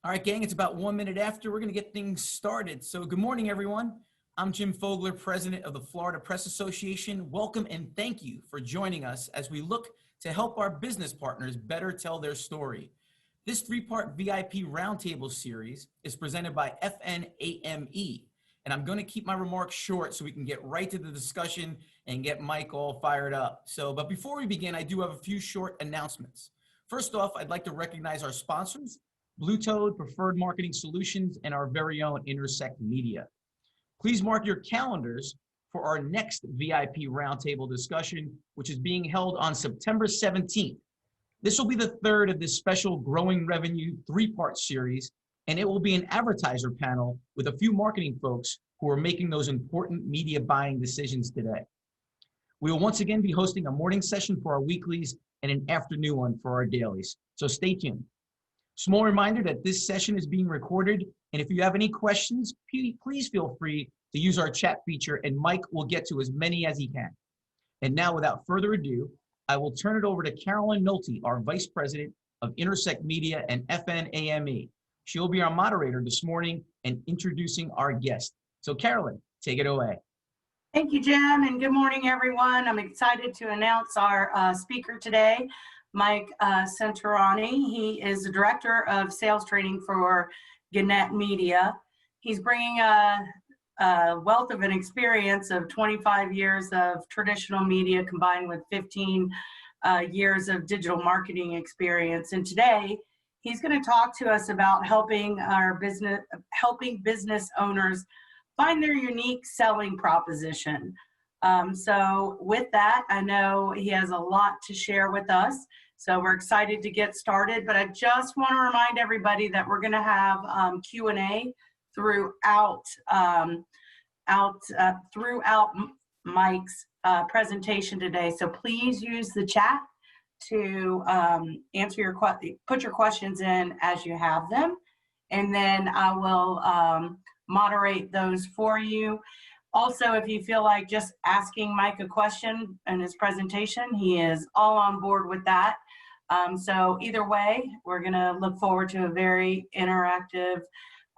All right, gang, it's about 1 minute after. We're going to get things started. So good morning, everyone. I'm Jim Fogler, president of the Florida Press Association. Welcome and thank you for joining us as we look to help our business partners better tell their story. This three-part VIP Roundtable series is presented by FNAME, and I'm going to keep my remarks short so we can get right to the discussion and get Mike all fired up. But before we begin, I do have a few short announcements. First off, I'd like to recognize our sponsors, Blue Toad, Preferred Marketing Solutions, and our very own Intersect Media. Please mark your calendars for our next VIP Roundtable discussion, which is being held on September 17th. This will be the third of this special Growing Revenue three-part series, and it will be an advertiser panel with a few marketing folks who are making those important media buying decisions today. We will once again be hosting a morning session for our weeklies and an afternoon one for our dailies, so stay tuned. Small reminder that this session is being recorded, and if you have any questions, please feel free to use our chat feature, and Mike will get to as many as he can. And now, without further ado, I will turn it over to Carolyn Nolte, our Vice President of Intersect Media and FNAME. She'll be our moderator this morning and introducing our guest. So Carolyn, take it away. Thank you, Jim, and good morning, everyone. I'm excited to announce our speaker today, Mike Centurani. He is the Director of Sales Training for Gannett Media. He's bringing a wealth of an experience of 25 years of traditional media combined with 15 years of digital marketing experience. And today, he's going to talk to us about helping business owners find their unique selling proposition. So with that, I know he has a lot to share with us. So we're excited to get started, but I just want to remind everybody that we're going to have Q&A throughout Mike's presentation today. So please use the chat to put your questions in as you have them, and then I will moderate those for you. Also, if you feel like just asking Mike a question in his presentation, he is all on board with that. So either way, we're going to look forward to a very interactive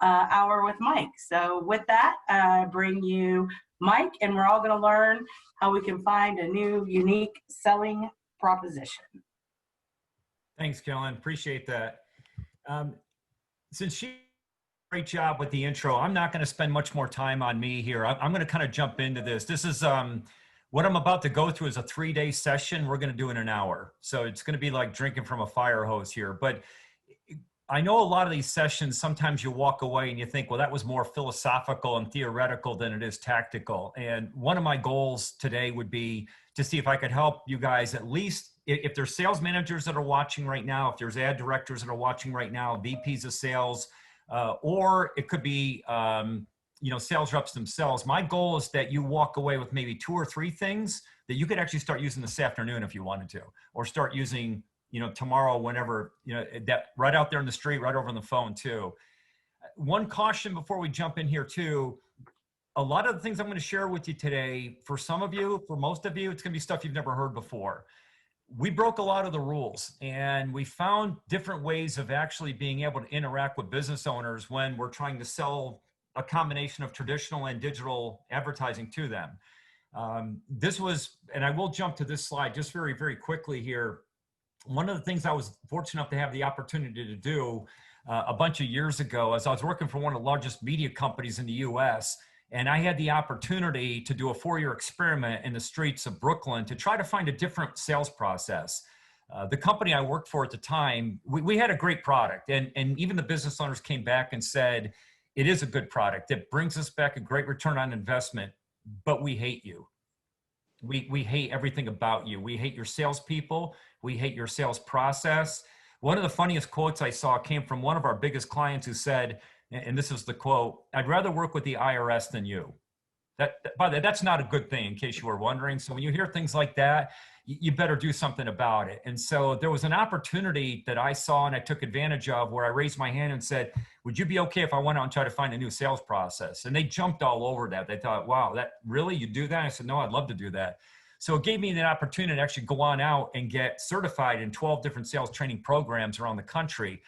hour with Mike. So with that, I bring you Mike, and we're all going to learn how we can find a new, unique selling proposition. Thanks, Kellen. Appreciate that. Since she did a great job with the intro, I'm not going to spend much more time on me here. I'm going to kind of jump into this. This is what I'm about to go through is a 3-day session. We're going to do in an hour. So it's going to be like drinking from a fire hose here. But I know a lot of these sessions, sometimes you walk away and you think, well, that was more philosophical and theoretical than it is tactical. And one of my goals today would be to see if I could help you guys, at least if there's sales managers that are watching right now, if there's ad directors that are watching right now, VPs of sales, or it could be sales reps themselves. My goal is that you walk away with maybe 2 or 3 things that you could actually start using this afternoon if you wanted to, or start using tomorrow, whenever, that right out there in the street, right over on the phone too. One caution before we jump in here too, a lot of the things I'm going to share with you today, for some of you, for most of you, it's going to be stuff you've never heard before. We broke a lot of the rules, and we found different ways of actually being able to interact with business owners when we're trying to sell a combination of traditional and digital advertising to them. This was, and I will jump to this slide just very, very quickly here. One of the things I was fortunate enough to have the opportunity to do a bunch of years ago, as I was working for one of the largest media companies in the US, and I had the opportunity to do a 4-year experiment in the streets of Brooklyn to try to find a different sales process. The company I worked for at the time, we had a great product, and even the business owners came back and said, it is a good product. It brings us back a great return on investment, but we hate you. We hate everything about you. We hate your salespeople. We hate your sales process. One of the funniest quotes I saw came from one of our biggest clients who said, and this is the quote, "I'd rather work with the IRS than you." By the way, that's not a good thing, in case you were wondering. So when you hear things like that, you better do something about it. And so there was an opportunity that I saw and I took advantage of, where I raised my hand and said, would you be okay if I went out and tried to find a new sales process? And they jumped all over that. They thought, wow, that really, you do that? I said, no, I'd love to do that. So it gave me the opportunity to actually go on out and get certified in 12 different sales training programs around the country.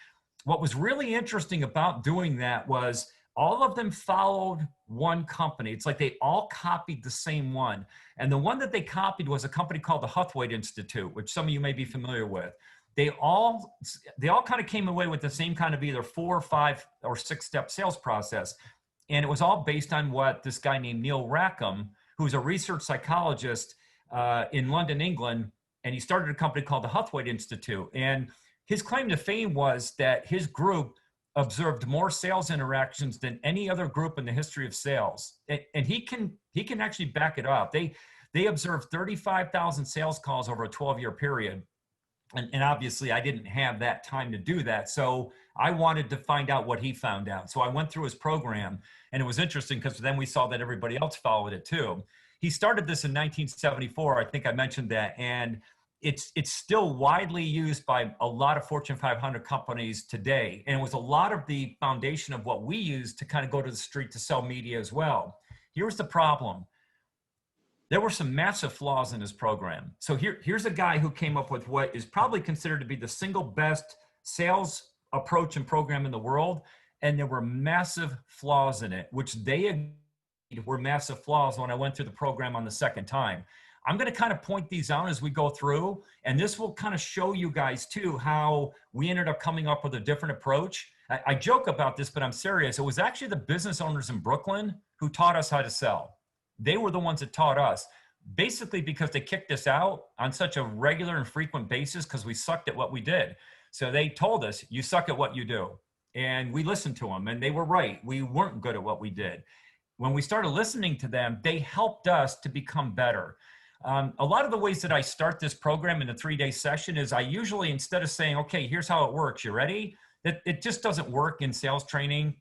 what was really interesting about doing that was all of them followed one company. It's like they all copied the same one. And the one that they copied was a company called the Huthwaite Institute, which some of you may be familiar with. They all kind of came away with the same kind of either 4 or 5 or 6-step sales process. And it was all based on what this guy named Neil Rackham, who's a research psychologist in London, England, and he started a company called the Huthwaite Institute. And his claim to fame was that his group observed more sales interactions than any other group in the history of sales. And he can actually back it up. They observed 35,000 sales calls over a 12-year period. And obviously I didn't have that time to do that. So I wanted to find out what he found out. So I went through his program, and it was interesting because then we saw that everybody else followed it too. He started this in 1974. I think I mentioned that. And it's still widely used by a lot of Fortune 500 companies today. And it was a lot of the foundation of what we use to kind of go to the street to sell media as well. Here's the problem. There were some massive flaws in his program. So here's a guy who came up with what is probably considered to be the single best sales approach and program in the world. And there were massive flaws in it, which they agreed were massive flaws when I went through the program on the second time. I'm going to kind of point these out as we go through, and this will kind of show you guys too how we ended up coming up with a different approach. I joke about this, but I'm serious. It was actually the business owners in Brooklyn who taught us how to sell. They were the ones that taught us, basically because they kicked us out on such a regular and frequent basis because we sucked at what we did. So they told us, you suck at what you do. And we listened to them, and they were right. We weren't good at what we did. When we started listening to them, they helped us to become better. A lot of the ways that I start this program in a 3-day session is I usually, instead of saying, okay, here's how it works, you ready? It just doesn't work in sales training.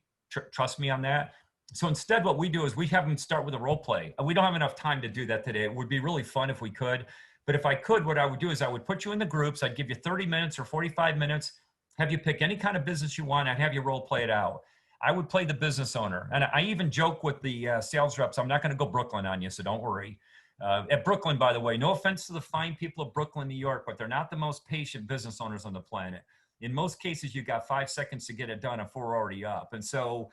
Trust me on that. So instead, what we do is we have them start with a role play. We don't have enough time to do that today. It would be really fun if we could. But if I could, what I would do is I would put you in the groups. I'd give you 30 minutes or 45 minutes, have you pick any kind of business you want. I'd have you role play it out. I would play the business owner. And I even joke with the sales reps, I'm not going to go Brooklyn on you, so don't worry. At Brooklyn, by the way, no offense to the fine people of Brooklyn, New York, but they're not the most patient business owners on the planet. In most cases, you got 5 seconds to get it done if we're already up. And so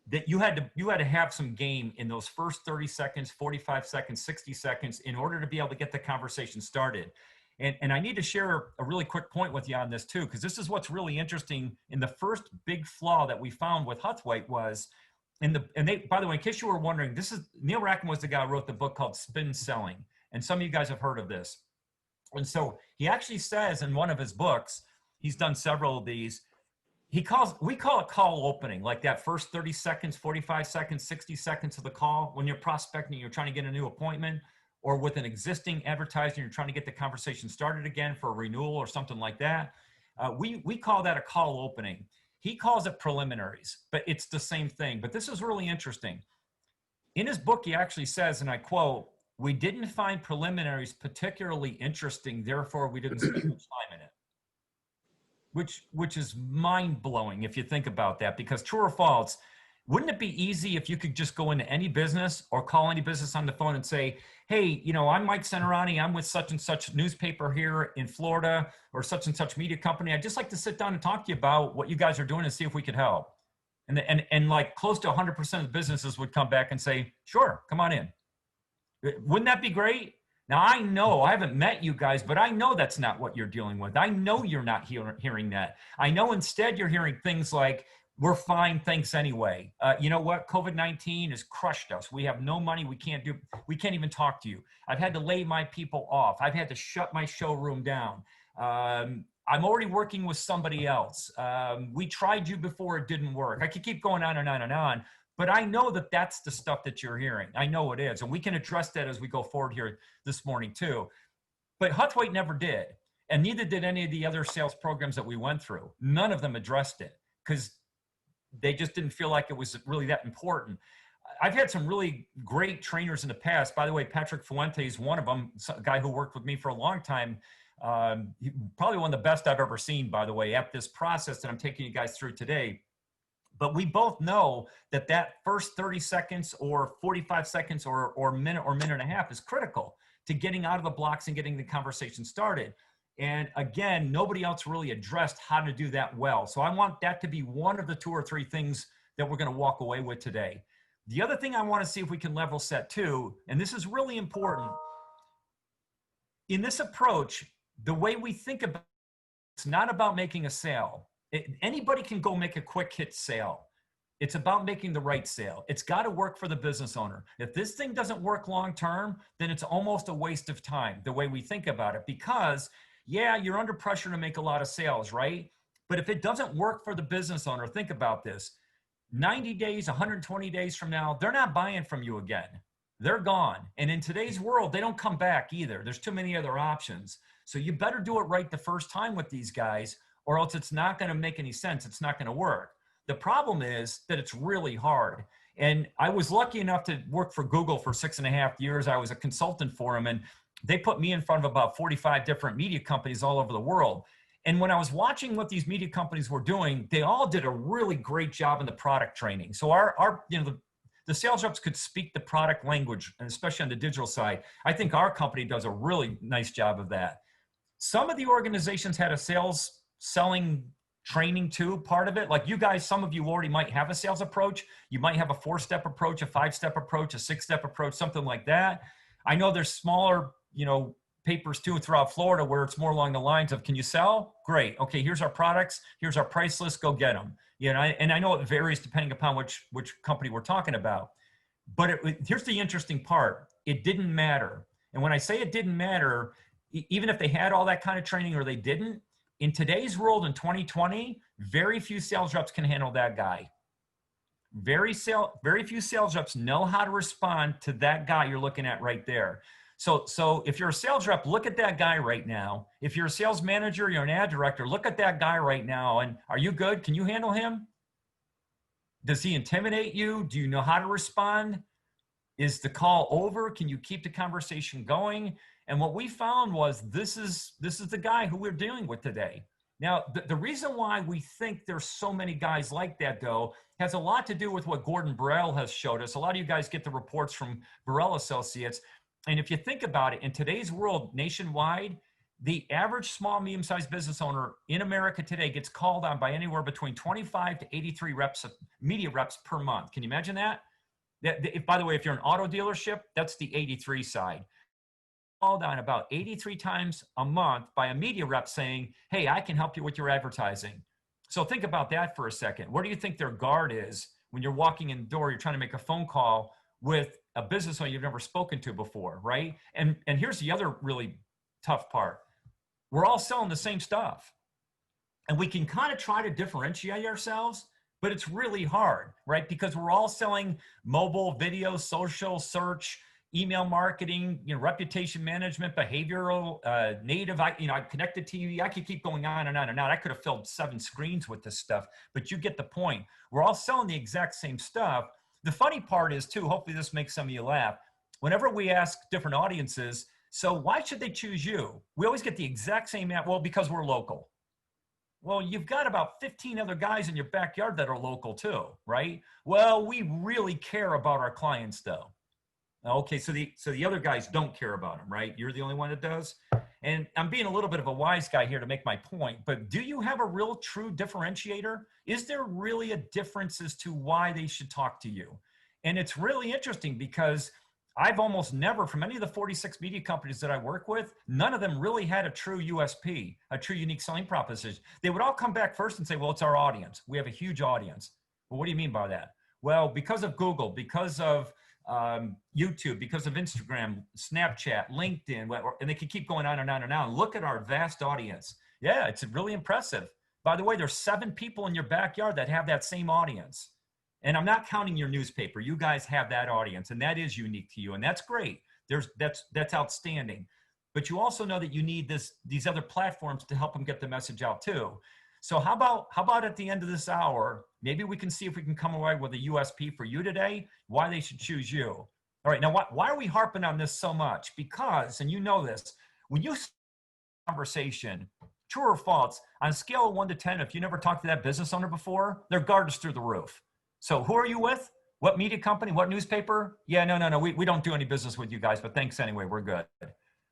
that you had to have some game in those first 30 seconds, 45 seconds, 60 seconds in order to be able to get the conversation started. And I need to share a really quick point with you on this too, because this is what's really interesting. In the first big flaw that we found with Huthwaite was, by the way, in case you were wondering, Neil Rackham was the guy who wrote the book called Spin Selling. And some of you guys have heard of this. And so he actually says in one of his books, he's done several of these, we call it call opening, like that first 30 seconds, 45 seconds, 60 seconds of the call when you're prospecting, you're trying to get a new appointment, or with an existing advertiser, you're trying to get the conversation started again for a renewal or something like that. We call that a call opening. He calls it preliminaries, but it's the same thing. But this is really interesting. In his book, he actually says, and I quote, "We didn't find preliminaries particularly interesting, therefore we didn't spend much time in it." Which is mind-blowing if you think about that, because true or false, wouldn't it be easy if you could just go into any business or call any business on the phone and say, hey, I'm Mike Centerani, I'm with such and such newspaper here in Florida or such and such media company. I'd just like to sit down and talk to you about what you guys are doing and see if we could help. And like close to 100% of the businesses would come back and say, sure, come on in. Wouldn't that be great? Now, I know I haven't met you guys, but I know that's not what you're dealing with. I know you're not hearing that. I know instead you're hearing things like, we're fine, thanks anyway. You know what? COVID-19 has crushed us. We have no money. We can't even talk to you. I've had to lay my people off. I've had to shut my showroom down. I'm already working with somebody else. We tried you before, it didn't work. I could keep going on and on and on. But I know that that's the stuff that you're hearing. I know it is. And we can address that as we go forward here this morning too. But Huthwaite never did. And neither did any of the other sales programs that we went through. None of them addressed it because they just didn't feel like it was really that important. I've had some really great trainers in the past. By the way, Patrick Fuente is one of them, a guy who worked with me for a long time. Probably one of the best I've ever seen, by the way, at this process that I'm taking you guys through today. But we both know that that first 30 seconds or 45 seconds or minute and a half is critical to getting out of the blocks and getting the conversation started. And again, nobody else really addressed how to do that well. So I want that to be one of the 2 or 3 things that we're going to walk away with today. The other thing I want to see if we can level set too, and this is really important, in this approach, the way we think about it's not about making a sale. Anybody can go make a quick hit sale. It's about making the right sale. It's got to work for the business owner. If this thing doesn't work long-term, then it's almost a waste of time, the way we think about it, because yeah, you're under pressure to make a lot of sales, right? But if it doesn't work for the business owner, think about this. 90 days, 120 days from now, they're not buying from you again. They're gone. And in today's world, they don't come back either. There's too many other options. So you better do it right the first time with these guys, or else it's not going to make any sense. It's not going to work. The problem is that it's really hard. And I was lucky enough to work for Google for 6.5 years. I was a consultant for them, and they put me in front of about 45 different media companies all over the world. And when I was watching what these media companies were doing, they all did a really great job in the product training. So the sales reps could speak the product language, and especially on the digital side. I think our company does a really nice job of that. Some of the organizations had a selling training too, part of it. Like you guys, some of you already might have a sales approach. You might have a 4-step approach, a 5-step approach, a 6-step approach, something like that. I know there's smaller, papers too throughout Florida where it's more along the lines of, can you sell? Great. Okay, here's our products. Here's our price list. Go get them. And I know it varies depending upon which company we're talking about. But here's the interesting part. It didn't matter. And when I say it didn't matter, even if they had all that kind of training or they didn't, in today's world in 2020, very few sales reps can handle that guy. Very few sales reps know how to respond to that guy you're looking at right there. So if you're a sales rep, look at that guy right now. If you're a sales manager, you're an ad director, look at that guy right now. And are you good? Can you handle him? Does he intimidate you? Do you know how to respond? Is the call over? Can you keep the conversation going? And what we found was this is the guy who we're dealing with today. Now, the reason why we think there's so many guys like that, though, has a lot to do with what Gordon Burrell has showed us. A lot of you guys get the reports from Burrell Associates. And if you think about it, in today's world, nationwide, the average small, medium-sized business owner in America today gets called on by anywhere between 25 to 83 reps, media reps per month. Can you imagine that? By the way, if you're an auto dealership, that's the 83 side. Called on about 83 times a month by a media rep saying, hey, I can help you with your advertising. So think about that for a second. What do you think their guard is when you're walking in the door, you're trying to make a phone call with a business owner you've never spoken to before, right? And here's the other really tough part. We're all selling the same stuff. And we can kind of try to differentiate ourselves, but it's really hard, right? Because we're all selling mobile, video, social, search, email marketing, reputation management, behavioral, native, connected TV. I could keep going on and on and on. I could have filled 7 screens with this stuff, but you get the point. We're all selling the exact same stuff. The funny part is too, hopefully this makes some of you laugh. Whenever we ask different audiences, so why should they choose you? We always get the exact same answer. Well, because we're local. Well, you've got about 15 other guys in your backyard that are local too, right? Well, we really care about our clients though. Okay, so the other guys don't care about them, right? You're the only one that does. And I'm being a little bit of a wise guy here to make my point, but do you have a real true differentiator? Is there really a difference as to why they should talk to you? And it's really interesting because I've almost never, from any of the 46 media companies that I work with, none of them really had a true USP, a true unique selling proposition. They would all come back first and say, well, it's our audience. We have a huge audience. Well, what do you mean by that? Well, because of Google, because of YouTube, because of Instagram, Snapchat, LinkedIn, and they can keep going on and on and on. Look at our vast audience. Yeah, it's really impressive. By the way, there's 7 people in your backyard that have that same audience. And I'm not counting your newspaper. You guys have that audience, and that is unique to you, and that's great. That's outstanding. But you also know that you need these other platforms to help them get the message out too. So how about at the end of this hour, maybe we can see if we can come away with a USP for you today, why they should choose you. All right, now why are we harping on this so much? Because, and you know this, when you conversation, true or false, on a scale of 1 to 10, if you never talked to that business owner before, their guard is through the roof. So who are you with? What media company? What newspaper? Yeah, no, we don't do any business with you guys, but thanks anyway, we're good.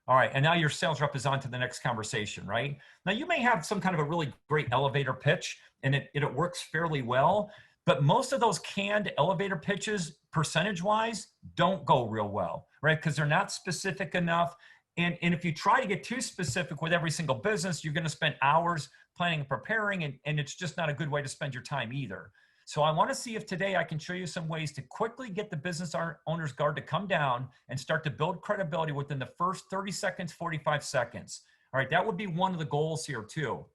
All right, and now your sales rep is on to the next conversation, right? Now you may have some kind of a really great elevator pitch and it works fairly well, but most of those canned elevator pitches, percentage-wise, don't go real well, right? Because they're not specific enough. And if you try to get too specific with every single business, you're gonna spend hours planning and preparing, and it's just not a good way to spend your time either. So I want to see if today I can show you some ways to quickly get the business owner's guard to come down and start to build credibility within the first 30 seconds, 45 seconds. All right, that would be one of the goals here too.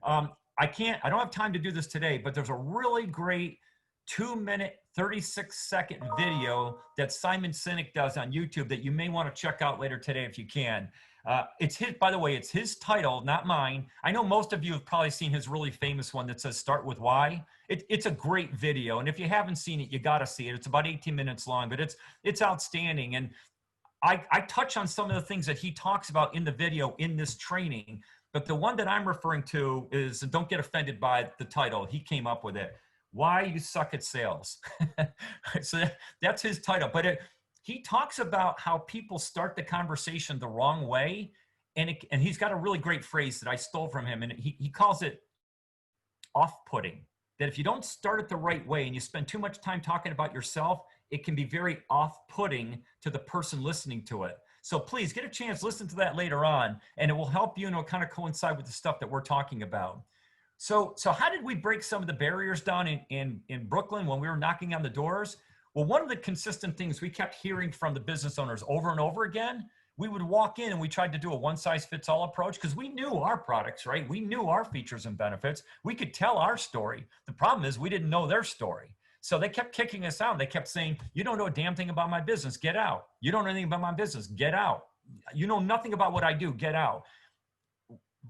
I don't have time to do this today, but there's a really great 2-minute, 36-second video that Simon Sinek does on YouTube that you may want to check out later today if you can. It's his, by the way, it's his title, not mine. I know most of you have probably seen his really famous one that says Start With Why. It's a great video. And if you haven't seen it, you got to see it. It's about 18 minutes long, but it's outstanding. And I touch on some of the things that he talks about in the video in this training, but the one that I'm referring to is, and don't get offended by the title, he came up with it, Why You Suck at Sales. So that's his title, but he talks about how people start the conversation the wrong way. And he's got a really great phrase that I stole from him. And he calls it off-putting. That if you don't start it the right way and you spend too much time talking about yourself, it can be very off-putting to the person listening to it. So please get a chance, listen to that later on, and it will help you, and it'll kind of coincide with the stuff that we're talking about. So how did we break some of the barriers down in Brooklyn when we were knocking on the doors? Well, one of the consistent things we kept hearing from the business owners over and over again, we would walk in and we tried to do a one-size-fits-all approach because we knew our products, right? We knew our features and benefits. We could tell our story. The problem is we didn't know their story. So they kept kicking us out. They kept saying, you don't know a damn thing about my business, get out. You don't know anything about my business, get out. You know nothing about what I do, get out.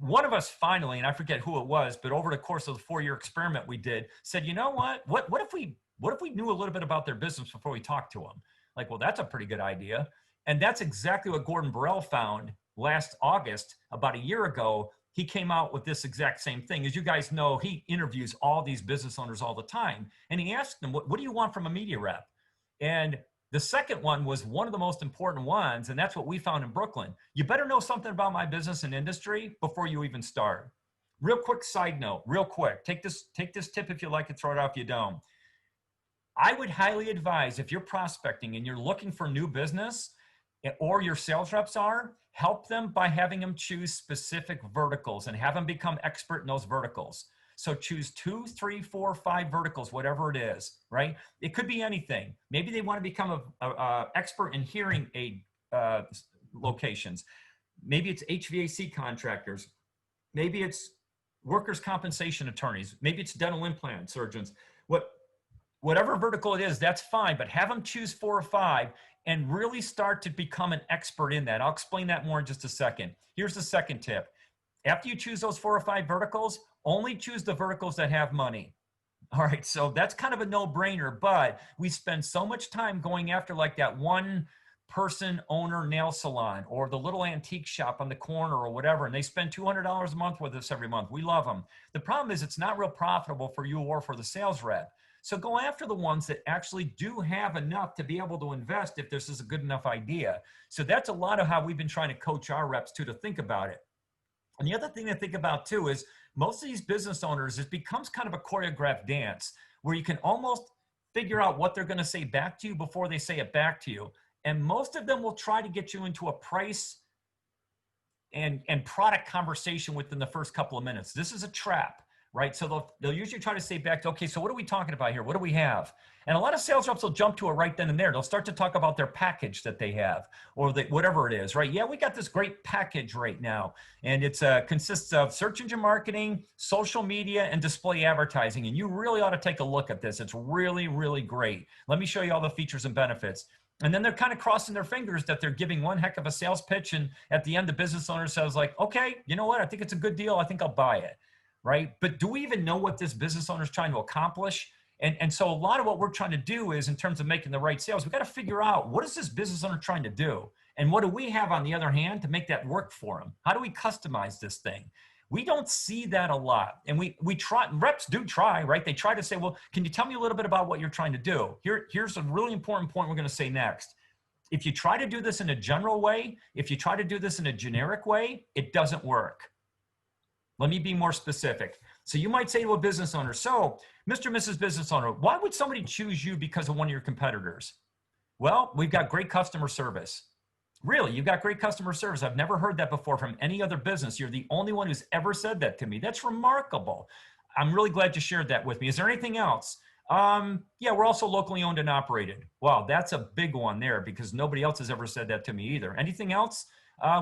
One of us finally, and I forget who it was, but over the course of the 4-year experiment we did, said, you know what if we knew a little bit about their business before we talked to them? Like, well, that's a pretty good idea. And that's exactly what Gordon Burrell found last August, about a year ago. He came out with this exact same thing. As you guys know, he interviews all these business owners all the time. And he asked them, what do you want from a media rep? And the second one was one of the most important ones. And that's what we found in Brooklyn. You better know something about my business and industry before you even start. Real quick side note, real quick. Take this tip if you like it, throw it out if you don't. I would highly advise, if you're prospecting and you're looking for new business, or your sales reps are, help them by having them choose specific verticals and have them become expert in those verticals. So choose 2, 3, 4, 5 verticals, whatever it is, right? It could be anything. Maybe they want to become an expert in hearing aid locations. Maybe it's HVAC contractors. Maybe it's workers' compensation attorneys. Maybe it's dental implant surgeons. Whatever vertical it is, that's fine, but have them choose 4 or 5 and really start to become an expert in that. I'll explain that more in just a second. Here's the second tip. After you choose those 4 or 5 verticals, only choose the verticals that have money. All right, so that's kind of a no-brainer, but we spend so much time going after like that one person owner nail salon or the little antique shop on the corner or whatever, and they spend $200 a month with us every month. We love them. The problem is it's not real profitable for you or for the sales rep. So go after the ones that actually do have enough to be able to invest if this is a good enough idea. So that's a lot of how we've been trying to coach our reps too, to think about it. And the other thing to think about too is most of these business owners, it becomes kind of a choreographed dance where you can almost figure out what they're going to say back to you before they say it back to you. And most of them will try to get you into a price and product conversation within the first couple of minutes. This is a trap. Right? So they'll usually try to say back to, okay, so what are we talking about here? What do we have? And a lot of sales reps will jump to it right then and there. They'll start to talk about their package that they have or whatever it is, right? Yeah, we got this great package right now. And it consists of search engine marketing, social media, and display advertising. And you really ought to take a look at this. It's really, really great. Let me show you all the features and benefits. And then they're kind of crossing their fingers that they're giving one heck of a sales pitch. And at the end, the business owner says like, okay, you know what? I think it's a good deal. I think I'll buy it. Right? But do we even know what this business owner is trying to accomplish? And so a lot of what we're trying to do is in terms of making the right sales, we've got to figure out what is this business owner trying to do? And what do we have on the other hand to make that work for them? How do we customize this thing? We don't see that a lot. And we try, reps do try, right? They try to say, well, can you tell me a little bit about what you're trying to do? Here's a really important point we're going to say next. If you try to do this in a general way, if you try to do this in a generic way, it doesn't work. Let me be more specific. So you might say to a business owner, so Mr. and Mrs. Business Owner, why would somebody choose you because of one of your competitors? Well, we've got great customer service. Really, you've got great customer service. I've never heard that before from any other business. You're the only one who's ever said that to me. That's remarkable. I'm really glad you shared that with me. Is there anything else? Yeah, we're also locally owned and operated. Wow, that's a big one there because nobody else has ever said that to me either. Anything else?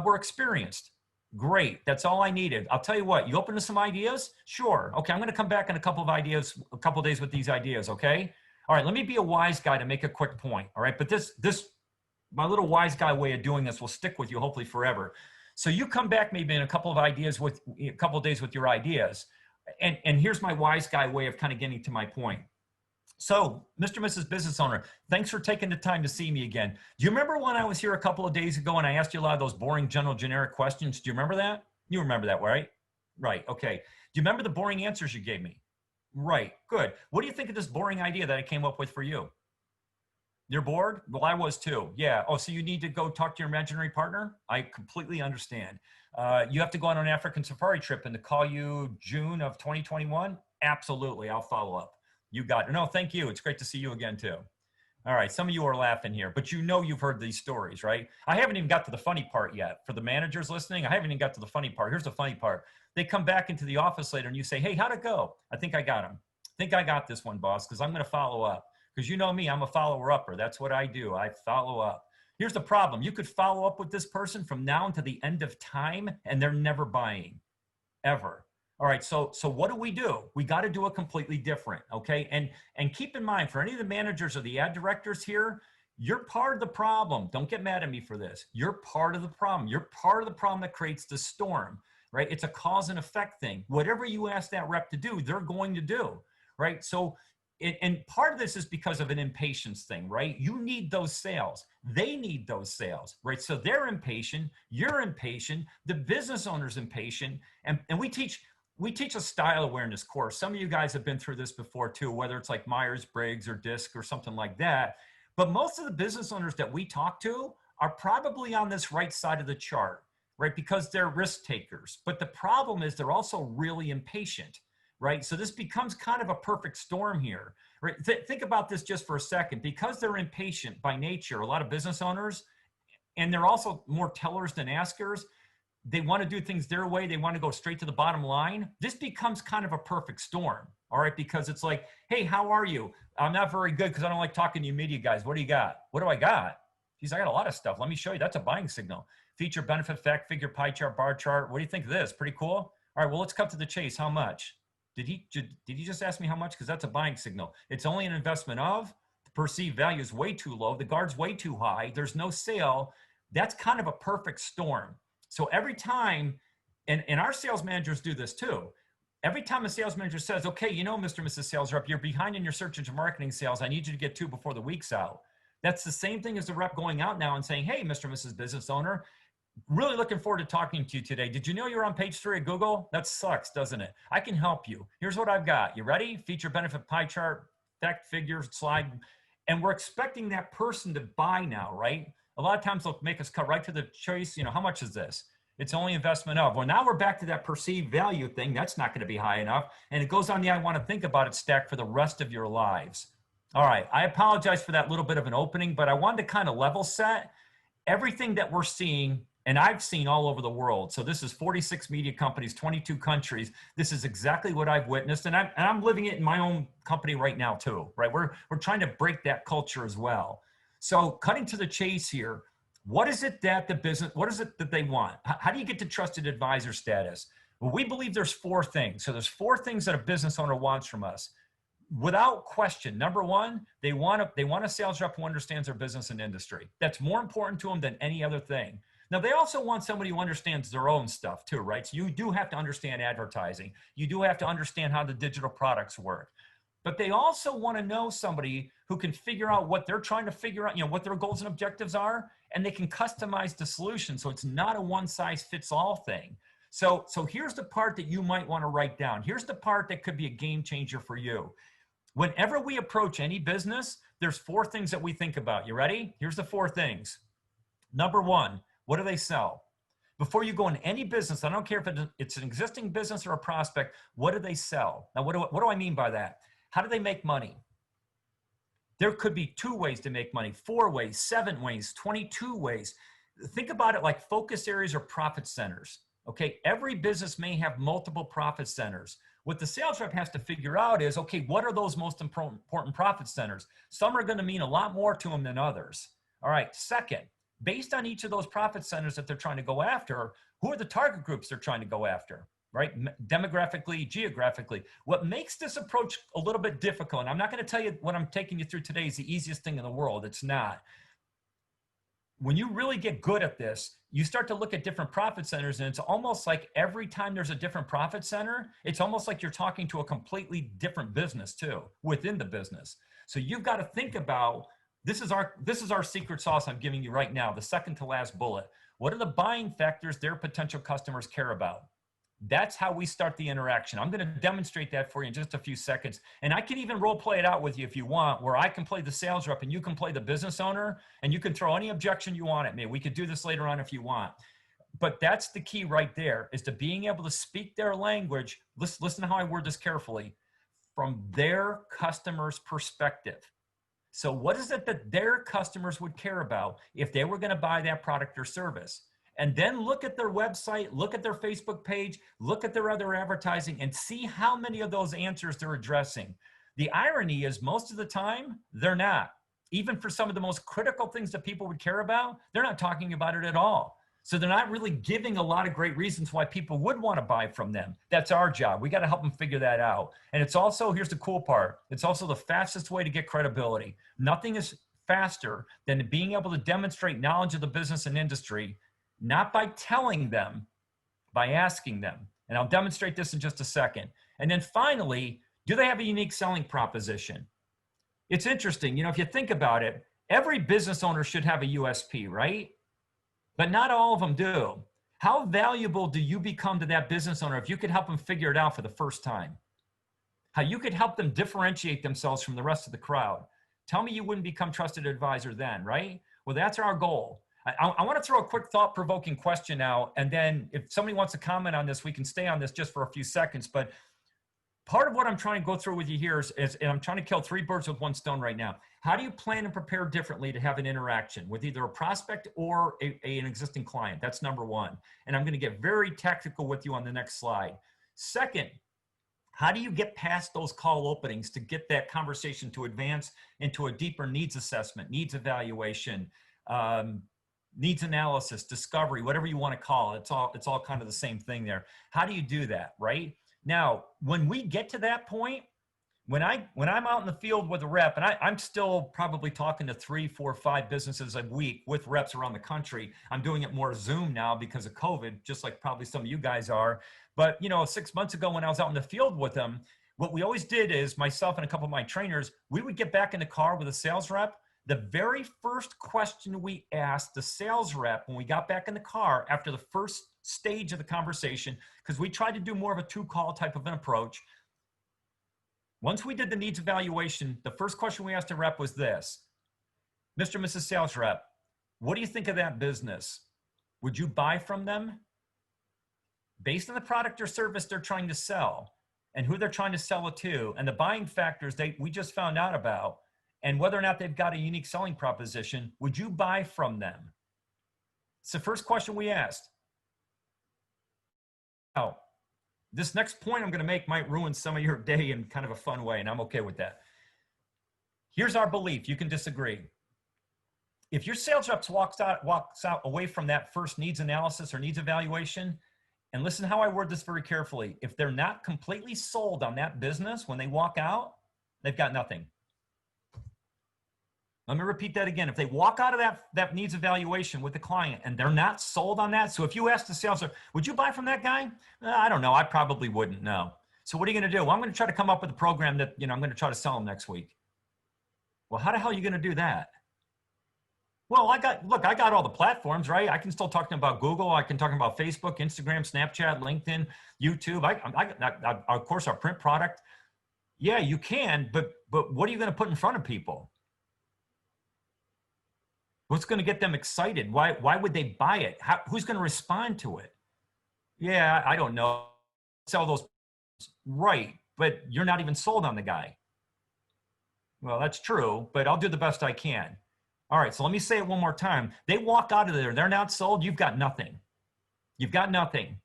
We're experienced. Great. That's all I needed. I'll tell you what, you open to some ideas? Sure. Okay, I'm going to come back in a couple of days with these ideas, okay? All right, let me be a wise guy to make a quick point, all right? But my little wise guy way of doing this will stick with you hopefully forever. So you come back maybe in a couple of days with your ideas. And here's my wise guy way of kind of getting to my point. So, Mr. and Mrs. Business Owner, thanks for taking the time to see me again. Do you remember when I was here a couple of days ago and I asked you a lot of those boring, general, generic questions? Do you remember that? You remember that, right? Right, okay. Do you remember the boring answers you gave me? Right, good. What do you think of this boring idea that I came up with for you? You're bored? Well, I was too. Yeah. Oh, so you need to go talk to your imaginary partner? I completely understand. You have to go on an African safari trip and to call you June of 2021? Absolutely. I'll follow up. You got it. No, thank you. It's great to see you again too. All right. Some of you are laughing here, but you know you've heard these stories, right? I haven't even got to the funny part yet. For the managers listening, I haven't even got to the funny part. Here's the funny part. They come back into the office later and you say, hey, how'd it go? I think I got him. I think I got this one, boss, because I'm going to follow up. Because you know me, I'm a follower-upper. That's what I do. I follow up. Here's the problem. You could follow up with this person from now until the end of time, and they're never buying, ever. All right, so what do? We got to do it completely different, okay? And keep in mind, for any of the managers or the ad directors here, you're part of the problem. Don't get mad at me for this. You're part of the problem. You're part of the problem that creates the storm, right? It's a cause and effect thing. Whatever you ask that rep to do, they're going to do, right? So, and part of this is because of an impatience thing, right? You need those sales. They need those sales, right? So they're impatient. You're impatient. The business owner's impatient. And we teach a style awareness course. Some of you guys have been through this before too, whether it's like Myers-Briggs or DISC or something like that. But most of the business owners that we talk to are probably on this right side of the chart, right? Because they're risk takers. But the problem is they're also really impatient, right? So this becomes kind of a perfect storm here, right? Think about this just for a second. Because they're impatient by nature, a lot of business owners, and they're also more tellers than askers, they want to do things their way. They want to go straight to the bottom line. This becomes kind of a perfect storm, all right? Because it's like, hey, how are you? I'm not very good because I don't like talking to you media guys. What do you got? What do I got? Geez, I got a lot of stuff. Let me show you. That's a buying signal. Feature, benefit, fact, figure, pie chart, bar chart. What do you think of this? Pretty cool. All right, well, let's cut to the chase. How much? Did he just ask me how much? Because that's a buying signal. It's only an investment of, the perceived value is way too low. The guard's way too high. There's no sale. That's kind of a perfect storm. So every time, and our sales managers do this too. Every time a sales manager says, okay, you know, Mr. and Mrs. Sales Rep, you're behind in your search engine marketing sales. I need you to get 2 before the week's out. That's the same thing as the rep going out now and saying, hey, Mr. and Mrs. Business Owner, really looking forward to talking to you today. Did you know you're on page 3 of Google? That sucks, doesn't it? I can help you. Here's what I've got. You ready? Feature, benefit, pie chart, fact, figure, slide. And we're expecting that person to buy now, right? A lot of times they'll make us cut right to the chase. You know, how much is this? It's only investment of. Well, now we're back to that perceived value thing. That's not going to be high enough. And it goes on the I want to think about it stack for the rest of your lives. All right. I apologize for that little bit of an opening, but I wanted to kind of level set everything that we're seeing, and I've seen all over the world. So this is 46 media companies, 22 countries. This is exactly what I've witnessed. And I'm living it in my own company right now too, right? We're trying to break that culture as well. So cutting to the chase here, what is it that what is it that they want? How do you get to trusted advisor status? Well, we believe there's 4 things. So there's 4 things that a business owner wants from us. Without question, number 1, they want a sales rep who understands their business and industry. That's more important to them than any other thing. Now, they also want somebody who understands their own stuff too, right? So you do have to understand advertising. You do have to understand how the digital products work. But they also want to know somebody who can figure out what they're trying to figure out, you know, what their goals and objectives are, and they can customize the solution. So it's not a one-size-fits-all thing. So here's the part that you might want to write down. Here's the part that could be a game changer for you. Whenever we approach any business, there's 4 things that we think about. You ready? Here's the 4 things. Number 1, what do they sell? Before you go in any business, I don't care if it's an existing business or a prospect, what do they sell? Now, what do I mean by that? How do they make money? There could be 2 ways to make money, 4 ways, 7 ways, 22 ways. Think about it like focus areas or profit centers. Okay, every business may have multiple profit centers. What the sales rep has to figure out is, okay, what are those most important profit centers? Some are going to mean a lot more to them than others. All right, second, based on each of those profit centers that they're trying to go after, who are the target groups they're trying to go after, right? Demographically, geographically. What makes this approach a little bit difficult, and I'm not going to tell you what I'm taking you through today is the easiest thing in the world. It's not. When you really get good at this, you start to look at different profit centers, and it's almost like every time there's a different profit center, it's almost like you're talking to a completely different business too, within the business. So you've got to think about, this is our secret sauce I'm giving you right now, the second to last bullet. What are the buying factors their potential customers care about? That's how we start the interaction. I'm going to demonstrate that for you in just a few seconds. And I can even role play it out with you if you want, where I can play the sales rep and you can play the business owner, and you can throw any objection you want at me. We could do this later on if you want. But that's the key right there, is to being able to speak their language. Listen to how I word this carefully, from their customer's perspective. So what is it that their customers would care about if they were going to buy that product or service? And then look at their website, look at their Facebook page, look at their other advertising, and see how many of those answers they're addressing. The irony is most of the time, they're not. Even for some of the most critical things that people would care about, they're not talking about it at all. So they're not really giving a lot of great reasons why people would want to buy from them. That's our job. We got to help them figure that out. And it's also, here's the cool part, it's also the fastest way to get credibility. Nothing is faster than being able to demonstrate knowledge of the business and industry, not by telling them, by asking them. And I'll demonstrate this in just a second. And then finally, do they have a unique selling proposition? It's interesting, if you think about it, every business owner should have a USP, right? But not all of them do. How valuable do you become to that business owner if you could help them figure it out for the first time? How you could help them differentiate themselves from the rest of the crowd. Tell me you wouldn't become trusted advisor then, right? Well, that's our goal. I want to throw a quick thought-provoking question out, and then if somebody wants to comment on this, we can stay on this just for a few seconds. But part of what I'm trying to go through with you here is and I'm trying to kill 3 birds with 1 stone right now. How do you plan and prepare differently to have an interaction with either a prospect or an existing client? That's number 1. And I'm going to get very tactical with you on the next slide. Second, how do you get past those call openings to get that conversation to advance into a deeper needs assessment, needs evaluation, needs analysis, discovery, whatever you want to call it. It's all kind of the same thing there. How do you do that, right? Now, when we get to that point, when I'm out in the field with a rep, and I'm still probably talking to 3, 4, 5 businesses a week with reps around the country. I'm doing it more Zoom now because of COVID, just like probably some of you guys are. But 6 months ago when I was out in the field with them, what we always did is myself and a couple of my trainers, we would get back in the car with a sales rep. The very first question we asked the sales rep when we got back in the car after the first stage of the conversation, because we tried to do more of a 2-call type of an approach. Once we did the needs evaluation, the first question we asked the rep was this: Mr. and Mrs. Sales Rep, what do you think of that business? Would you buy from them? Based on the product or service they're trying to sell and who they're trying to sell it to and the buying factors we just found out about, and whether or not they've got a unique selling proposition, would you buy from them? It's the first question we asked. Now, this next point I'm going to make might ruin some of your day in kind of a fun way, and I'm okay with that. Here's our belief. You can disagree. If your sales rep walks out away from that first needs analysis or needs evaluation, and listen how I word this very carefully, if they're not completely sold on that business when they walk out, they've got nothing. Let me repeat that again. If they walk out of that needs evaluation with the client and they're not sold on that, so if you ask the sales rep, would you buy from that guy? I don't know. I probably wouldn't know. So what are you going to do? Well, I'm going to try to come up with a program that, I'm going to try to sell them next week. Well, how the hell are you going to do that? Well, I got all the platforms, right? I can still talk to them about Google. I can talk about Facebook, Instagram, Snapchat, LinkedIn, YouTube. Of course, our print product. Yeah, you can, but what are you going to put in front of people? What's going to get them excited? Why would they buy it? Who's going to respond to it? Yeah, I don't know. Sell those. Right. But you're not even sold on the guy. Well, that's true, but I'll do the best I can. All right. So let me say it one more time. They walk out of there. They're not sold. You've got nothing. You've got nothing.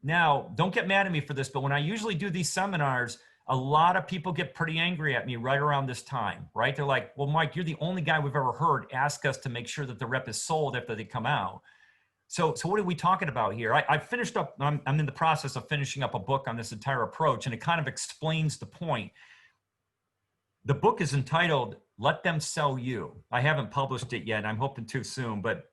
Now, don't get mad at me for this, but when I usually do these seminars, a lot of people get pretty angry at me right around this time, right? They're like, well, Mike, you're the only guy we've ever heard ask us to make sure that the rep is sold after they come out. So what are we talking about here? I finished up, I'm in the process of finishing up a book on this entire approach, and it kind of explains the point. The book is entitled, Let Them Sell You. I haven't published it yet. I'm hoping to soon, but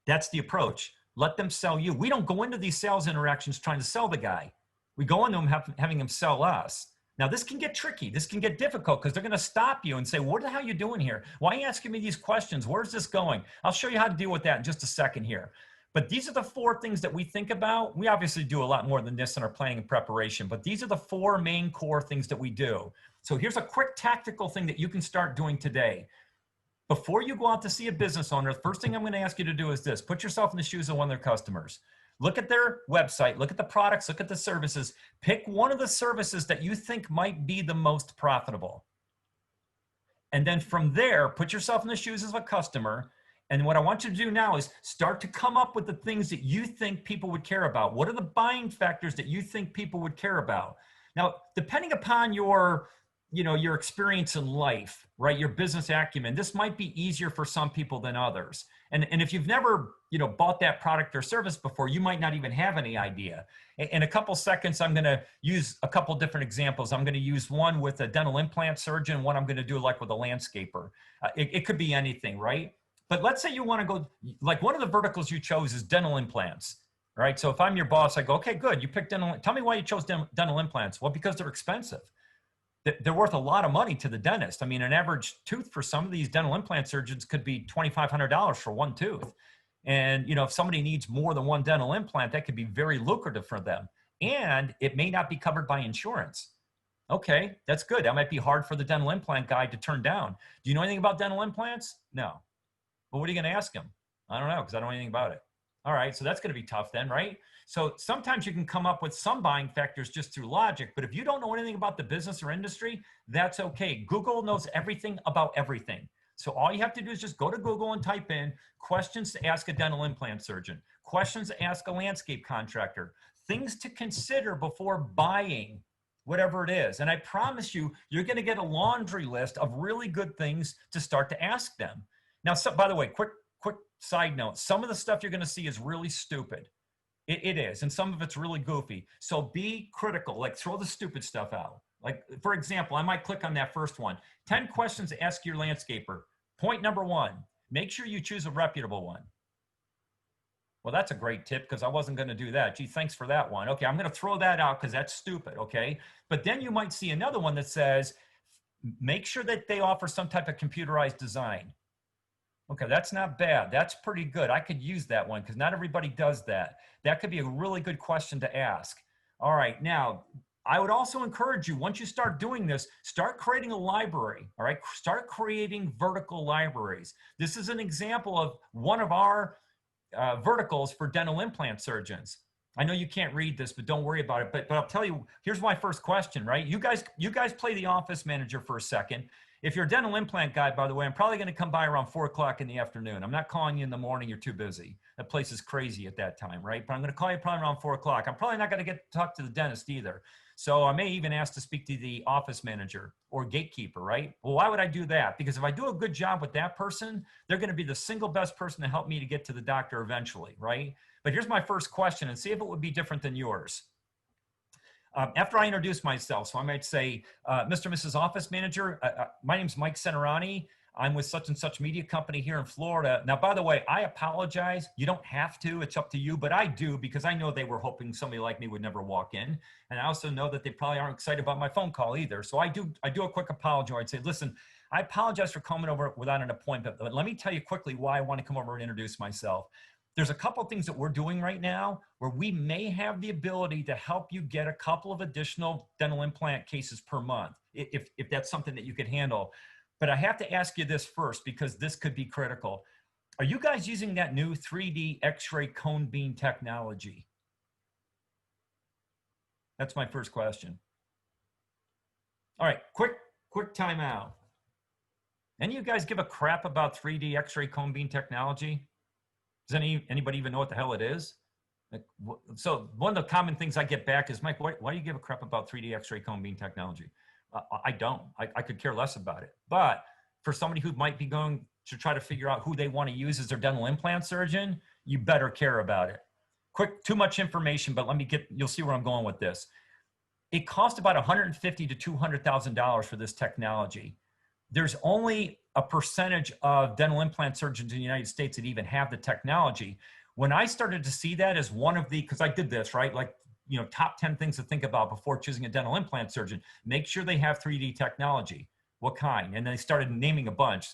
that's the approach. Let them sell you. We don't go into these sales interactions trying to sell the guy. We go into them having him sell us. Now, this can get tricky. This can get difficult because they're going to stop you and say, what the hell are you doing here? Why are you asking me these questions? Where's this going? I'll show you how to deal with that in just a second here. But these are the 4 things that we think about. We obviously do a lot more than this in our planning and preparation, but these are the 4 main core things that we do. So here's a quick tactical thing that you can start doing today. Before you go out to see a business owner, the first thing I'm going to ask you to do is this. Put yourself in the shoes of one of their customers. Look at their website, look at the products, look at the services. Pick one of the services that you think might be the most profitable. And then from there, put yourself in the shoes of a customer. And what I want you to do now is start to come up with the things that you think people would care about. What are the buying factors that you think people would care about? Now, depending upon your experience in life, right? Your business acumen, this might be easier for some people than others. And if you've never, bought that product or service before, you might not even have any idea. In a couple seconds, I'm going to use a couple different examples. I'm going to use one with a dental implant surgeon, one I'm going to do like with a landscaper. It could be anything, right? But let's say you want to go, like one of the verticals you chose is dental implants, right? So if I'm your boss, I go, okay, good. You picked dental. Tell me why you chose dental implants. Well, because they're expensive. They're worth a lot of money to the dentist. I mean, an average tooth for some of these dental implant surgeons could be $2,500 for one tooth. And, if somebody needs more than one dental implant, that could be very lucrative for them. And it may not be covered by insurance. Okay, that's good. That might be hard for the dental implant guy to turn down. Do you know anything about dental implants? No. Well, what are you going to ask him? I don't know, because I don't know anything about it. All right, so that's going to be tough then, right? So sometimes you can come up with some buying factors just through logic, but if you don't know anything about the business or industry, that's okay. Google knows everything about everything. So all you have to do is just go to Google and type in questions to ask a dental implant surgeon, questions to ask a landscape contractor, things to consider before buying whatever it is. And I promise you, you're going to get a laundry list of really good things to start to ask them. Now, by the way, quick side note, some of the stuff you're going to see is really stupid. It is. And some of it's really goofy. So be critical, like throw the stupid stuff out. Like, for example, I might click on that first one. 10 questions to ask your landscaper. Point number 1, make sure you choose a reputable one. Well, that's a great tip because I wasn't going to do that. Gee, thanks for that one. Okay, I'm going to throw that out because that's stupid, okay? But then you might see another one that says, make sure that they offer some type of computerized design. Okay, that's not bad. That's pretty good. I could use that one because not everybody does that. That could be a really good question to ask. All right, now, I would also encourage you, once you start doing this, start creating a library, all right? Start creating vertical libraries. This is an example of one of our verticals for dental implant surgeons. I know you can't read this, but don't worry about it. But I'll tell you, here's my first question, right? You guys play the office manager for a second. If you're a dental implant guy, by the way, I'm probably going to come by around 4 o'clock in the afternoon. I'm not calling you in the morning. You're too busy. That place is crazy at that time, right? But I'm going to call you probably around 4 o'clock. I'm probably not going to get to talk to the dentist either. So I may even ask to speak to the office manager or gatekeeper, right? Well, why would I do that? Because if I do a good job with that person, they're going to be the single best person to help me to get to the doctor eventually, right? But here's my first question, and see if it would be different than yours. After I introduce myself, so I might say, Mr. and Mrs. Office Manager, my name's Mike Centerani. I'm with such and such media company here in Florida. Now, by the way, I apologize. You don't have to. It's up to you, but I do because I know they were hoping somebody like me would never walk in. And I also know that they probably aren't excited about my phone call either. So I do a quick apology. I'd say, listen, I apologize for coming over without an appointment, but let me tell you quickly why I want to come over and introduce myself. There's a couple of things that we're doing right now where we may have the ability to help you get a couple of additional dental implant cases per month, if that's something that you could handle. But I have to ask you this first because this could be critical. Are you guys using that new 3D X-ray cone beam technology? That's my first question. All right, quick timeout. Any of you guys give a crap about 3D X-ray cone beam technology? Does anybody even know what the hell it is? Like, so one of the common things I get back is, Mike, why do you give a crap about 3D X-ray cone beam technology? I don't. I could care less about it. But for somebody who might be going to try to figure out who they want to use as their dental implant surgeon, you better care about it. Quick, too much information, but you'll see where I'm going with this. It costs about $150,000 to $200,000 for this technology. There's only a percentage of dental implant surgeons in the United States that even have the technology. When I started to see that as one of the, because I did this, right? Like, top 10 things to think about before choosing a dental implant surgeon. Make sure they have 3D technology. What kind? And then they started naming a bunch.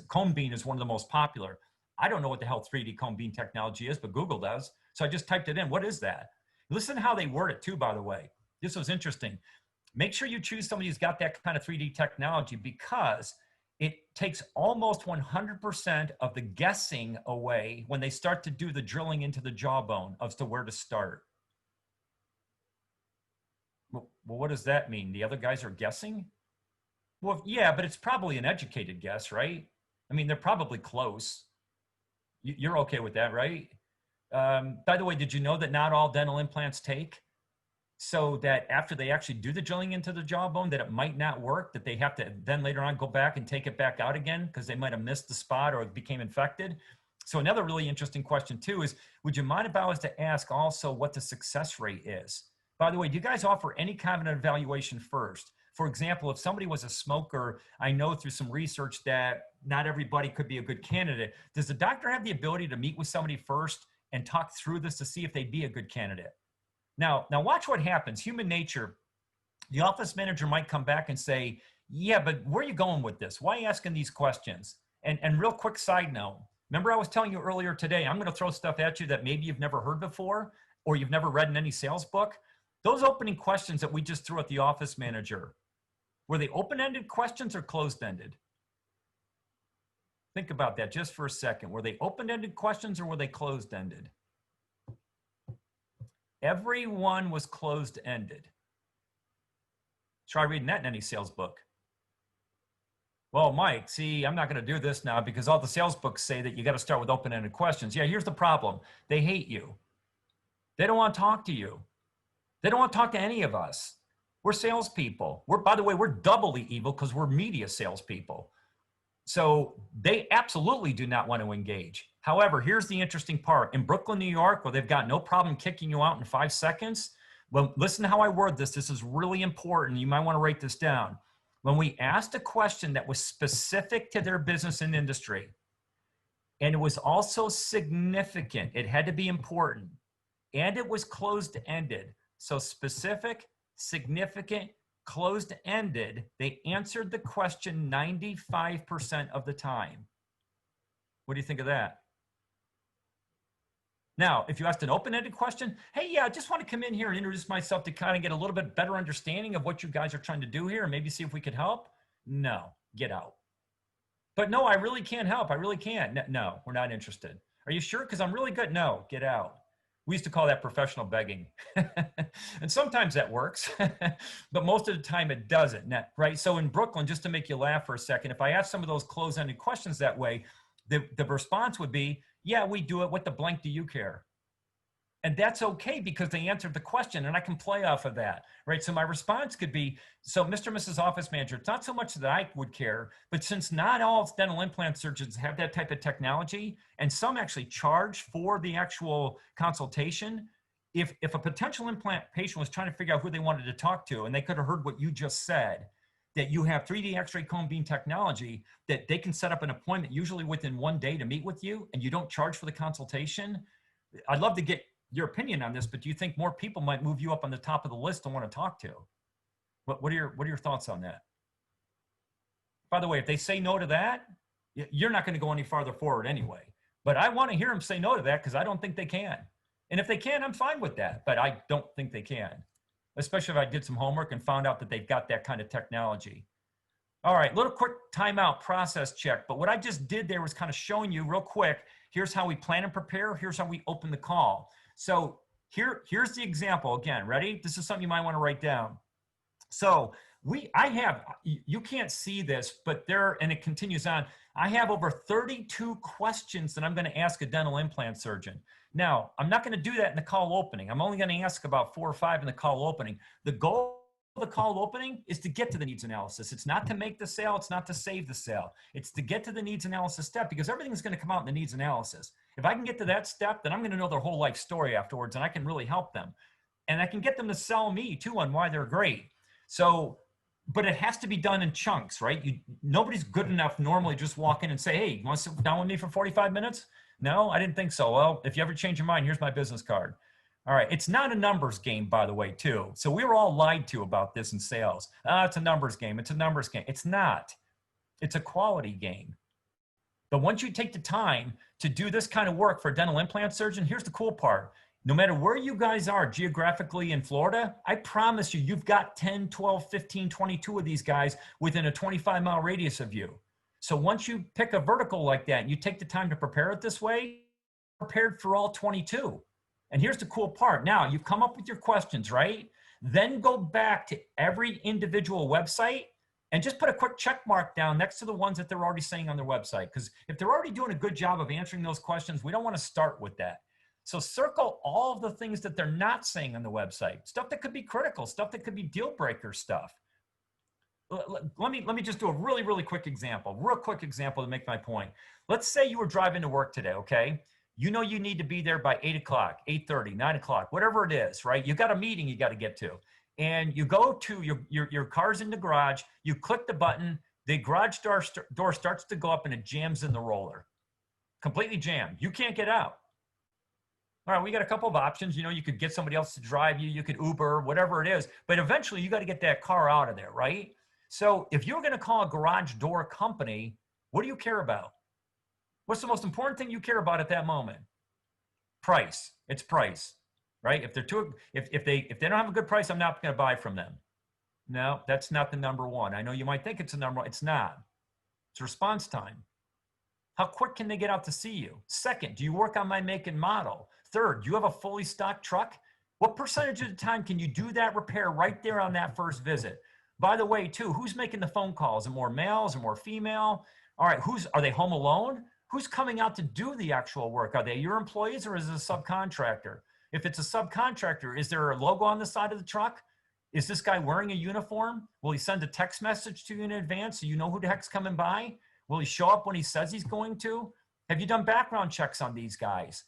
Cone beam is one of the most popular. I don't know what the hell 3D cone beam technology is, but Google does. So I just typed it in. What is that? Listen to how they word it too, by the way. This was interesting. Make sure you choose somebody who's got that kind of 3D technology because it takes almost 100% of the guessing away when they start to do the drilling into the jawbone as to where to start. Well, what does that mean? The other guys are guessing? Well, yeah, but it's probably an educated guess, right? I mean, they're probably close. You're okay with that, right? By the way, did you know that not all dental implants take? So that after they actually do the drilling into the jawbone, that it might not work, that they have to then later on go back and take it back out again because they might have missed the spot or it became infected. So another really interesting question too is, would you mind if I was to ask also what the success rate is? By the way, do you guys offer any kind of an evaluation first? For example, if somebody was a smoker, I know through some research that not everybody could be a good candidate. Does the doctor have the ability to meet with somebody first and talk through this to see if they'd be a good candidate? Now watch what happens. Human nature, the office manager might come back and say, yeah, but where are you going with this? Why are you asking these questions? And real quick side note, remember I was telling you earlier today, I'm going to throw stuff at you that maybe you've never heard before or you've never read in any sales book. Those opening questions that we just threw at the office manager, were they open-ended questions or closed-ended? Think about that just for a second. Were they open-ended questions or were they closed-ended? Everyone was closed-ended. Try reading that in any sales book. Well, Mike, see, I'm not going to do this now because all the sales books say that you got to start with open-ended questions. Yeah, here's the problem. They hate you. They don't want to talk to you. They don't want to talk to any of us. We're salespeople. By the way, we're doubly evil because we're media salespeople. So they absolutely do not want to engage. However, here's the interesting part. In Brooklyn, New York, where they've got no problem kicking you out in 5 seconds, well, listen to how I word this. This is really important. You might want to write this down. When we asked a question that was specific to their business and industry, and it was also significant, it had to be important, and it was closed-ended. So specific, significant, closed-ended, they answered the question 95% of the time. What do you think of that? Now, if you asked an open-ended question, hey, yeah, I just want to come in here and introduce myself to kind of get a little bit better understanding of what you guys are trying to do here and maybe see if we could help. No, get out. But no, I really can't help. I really can't. No, we're not interested. Are you sure? Because I'm really good. No, get out. We used to call that professional begging. And sometimes that works, but most of the time it doesn't, right? So in Brooklyn, just to make you laugh for a second, if I ask some of those closed-ended questions that way, the response would be, yeah, we do it. What the blank do you care? And that's okay because they answered the question and I can play off of that, right? So my response could be, so Mr. and Mrs. Office Manager, it's not so much that I would care, but since not all dental implant surgeons have that type of technology and some actually charge for the actual consultation, if a potential implant patient was trying to figure out who they wanted to talk to and they could have heard what you just said, that you have 3D X-ray cone beam technology, that they can set up an appointment usually within 1 day to meet with you and you don't charge for the consultation. I'd love to get your opinion on this, but do you think more people might move you up on the top of the list and want to talk to? What are your thoughts on that? By the way, if they say no to that, you're not going to go any farther forward anyway. But I want to hear them say no to that because I don't think they can. And if they can, I'm fine with that. But I don't think they can, especially if I did some homework and found out that they've got that kind of technology. All right, little quick timeout process check. But what I just did there was kind of showing you real quick, here's how we plan and prepare. Here's how we open the call. So here's the example again. Ready? This is something you might want to write down. So you can't see this, but and it continues on. I have over 32 questions that I'm going to ask a dental implant surgeon. Now, I'm not going to do that in the call opening. I'm only going to ask about 4 or 5 in the call opening. The goal of the call opening is to get to the needs analysis. It's not to make the sale. It's not to save the sale. It's to get to the needs analysis step, because everything's going to come out in the needs analysis. If I can get to that step, then I'm going to know their whole life story afterwards, and I can really help them. And I can get them to sell me too on why they're great. So, but it has to be done in chunks, right? Nobody's good enough normally just walk in and say, hey, you want to sit down with me for 45 minutes? No, I didn't think so. Well, if you ever change your mind, here's my business card. All right. It's not a numbers game, by the way, too. So we were all lied to about this in sales. It's a numbers game. It's a numbers game. It's not. It's a quality game. But once you take the time to do this kind of work for a dental implant surgeon, here's the cool part. No matter where you guys are geographically in Florida, I promise you, you've got 10, 12, 15, 22 of these guys within a 25-mile radius of you. So once you pick a vertical like that and you take the time to prepare it this way, prepared for all 22. And here's the cool part. Now, you've come up with your questions, right? Then go back to every individual website and just put a quick check mark down next to the ones that they're already saying on their website. Because if they're already doing a good job of answering those questions, we don't want to start with that. So circle all of the things that they're not saying on the website, stuff that could be critical, stuff that could be deal breaker stuff. Let me just do a really, really quick example to make my point. Let's say you were driving to work today, okay? You know you need to be there by 8 o'clock, 8:30, 9 o'clock, whatever it is, right? You got a meeting you got to get to. And you go to your car's in the garage, you click the button, the garage door starts to go up and it jams in the roller. Completely jammed. You can't get out. All right, we got a couple of options. You know, you could get somebody else to drive you. You could Uber, whatever it is. But eventually, you got to get that car out of there, right? So if you're going to call a garage door company, what do you care about? What's the most important thing you care about at that moment? Price. It's price, right? If they don't have a good price, I'm not going to buy from them. No, that's not the number one. I know you might think it's the number one. It's not. It's response time. How quick can they get out to see you? Second, do you work on my make and model? Third, do you have a fully stocked truck? What percentage of the time can you do that repair right there on that first visit? By the way, too, who's making the phone calls? Is it more males or more female? All right, are they home alone? Who's coming out to do the actual work? Are they your employees or is it a subcontractor? If it's a subcontractor, is there a logo on the side of the truck? Is this guy wearing a uniform? Will he send a text message to you in advance so you know who the heck's coming by? Will he show up when he says he's going to? Have you done background checks on these guys?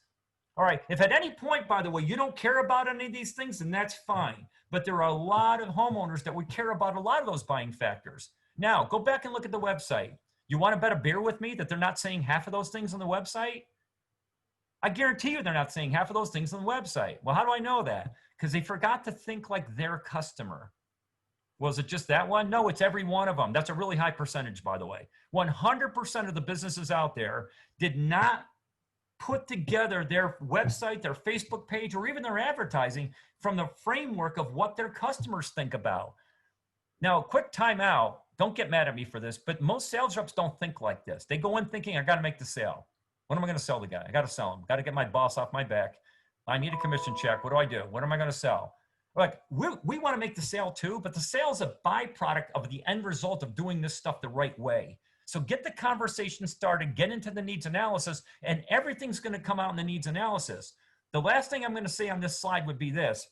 All right, if at any point, by the way, you don't care about any of these things, then that's fine. But there are a lot of homeowners that would care about a lot of those buying factors. Now, go back and look at the website. You want to bet a beer with me that they're not saying half of those things on the website? I guarantee you they're not saying half of those things on the website. Well, how do I know that? Because they forgot to think like their customer. Was it just that one? No, it's every one of them. That's a really high percentage, by the way. 100% of the businesses out there did not put together their website, their Facebook page, or even their advertising from the framework of what their customers think about. Now, quick time out. Don't get mad at me for this, but most sales reps don't think like this. They go in thinking, I got to make the sale. What am I going to sell the guy? I got to sell him. Got to get my boss off my back. I need a commission check. What do I do? What am I going to sell? Like, we want to make the sale too, but the sale is a byproduct of the end result of doing this stuff the right way. So get the conversation started, get into the needs analysis, and everything's going to come out in the needs analysis. The last thing I'm going to say on this slide would be this.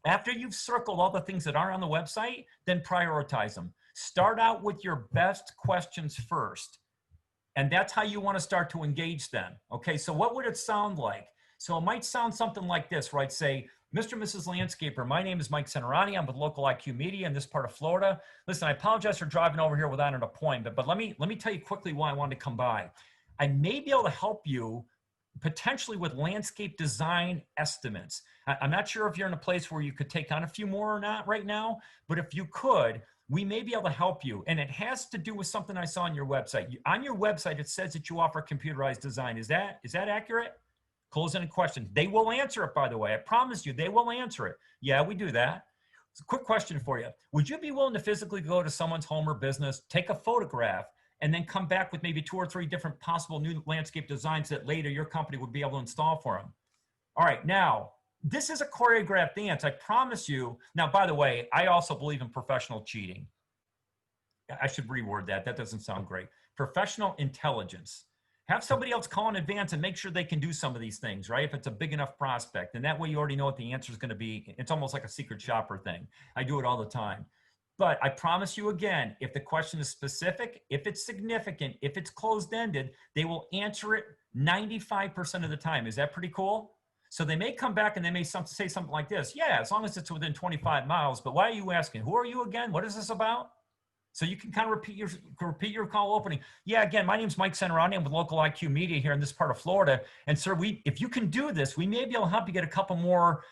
After you've circled all the things that aren't on the website, then prioritize them. Start out with your best questions first. And that's how you want to start to engage them. Okay, so what would it sound like? So it might sound something like this, right? Say, Mr. and Mrs. Landscaper, my name is Mike Centerani. I'm with Local IQ Media in this part of Florida. Listen, I apologize for driving over here without an appointment, but let me tell you quickly why I wanted to come by. I may be able to help you potentially with landscape design estimates. I'm not sure if you're in a place where you could take on a few more or not right now, but if you could, we may be able to help you. And it has to do with something I saw on your website. On your website, it says that you offer computerized design. Is that accurate? Close-ended questions. They will answer it, by the way. I promise you, they will answer it. Yeah, we do that. quick question for you. Would you be willing to physically go to someone's home or business, take a photograph, and then come back with maybe 2 or 3 different possible new landscape designs that later your company would be able to install for them? All right, now, this is a choreographed dance, I promise you. Now, by the way, I also believe in professional cheating. I should reword that. That doesn't sound great. Professional intelligence. Have somebody else call in advance and make sure they can do some of these things, right? If it's a big enough prospect, and that way you already know what the answer is going to be. It's almost like a secret shopper thing. I do it all the time. But I promise you again, if the question is specific, if it's significant, if it's closed-ended, they will answer it 95% of the time. Is that pretty cool? So they may come back and they may say something like this. Yeah, as long as it's within 25 miles. But why are you asking? Who are you again? What is this about? So you can kind of repeat your call opening. Yeah, again, my name's Mike Centerani. I'm with Local IQ Media here in this part of Florida. And sir, if you can do this, we may be able to help you get a couple more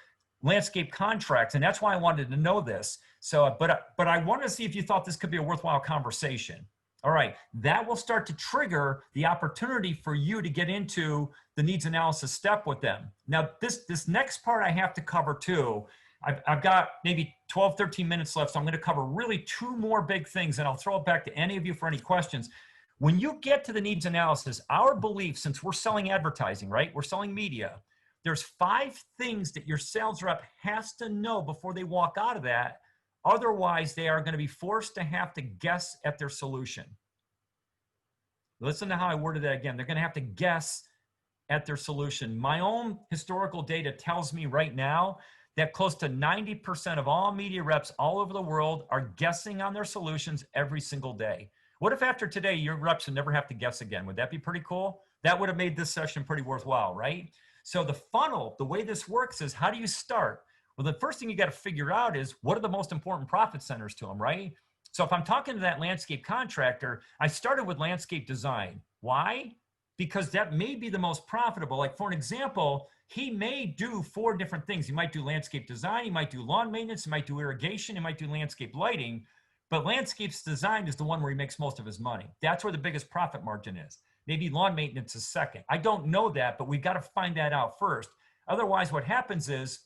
landscape contracts. And that's why I wanted to know this. So, but I wanted to see if you thought this could be a worthwhile conversation. All right, that will start to trigger the opportunity for you to get into the needs analysis step with them. Now, this next part I have to cover too. I've got maybe 12, 13 minutes left, so I'm going to cover really 2 more big things, and I'll throw it back to any of you for any questions. When you get to the needs analysis, our belief, since we're selling advertising, right? We're selling media. There's 5 things that your sales rep has to know before they walk out of that. Otherwise, they are going to be forced to have to guess at their solution. Listen to how I worded that again. They're going to have to guess at their solution. My own historical data tells me right now that close to 90% of all media reps all over the world are guessing on their solutions every single day. What if after today, your reps would never have to guess again? Would that be pretty cool? That would have made this session pretty worthwhile, right? So the funnel, the way this works is, how do you start? Well, the first thing you got to figure out is, what are the most important profit centers to them, right? So if I'm talking to that landscape contractor, I started with landscape design. Why? Because that may be the most profitable. Like, for an example, he may do 4 different things. He might do landscape design, he might do lawn maintenance, he might do irrigation, he might do landscape lighting, but landscapes design is the one where he makes most of his money. That's where the biggest profit margin is. Maybe lawn maintenance is second. I don't know that, but we've got to find that out first. Otherwise, what happens is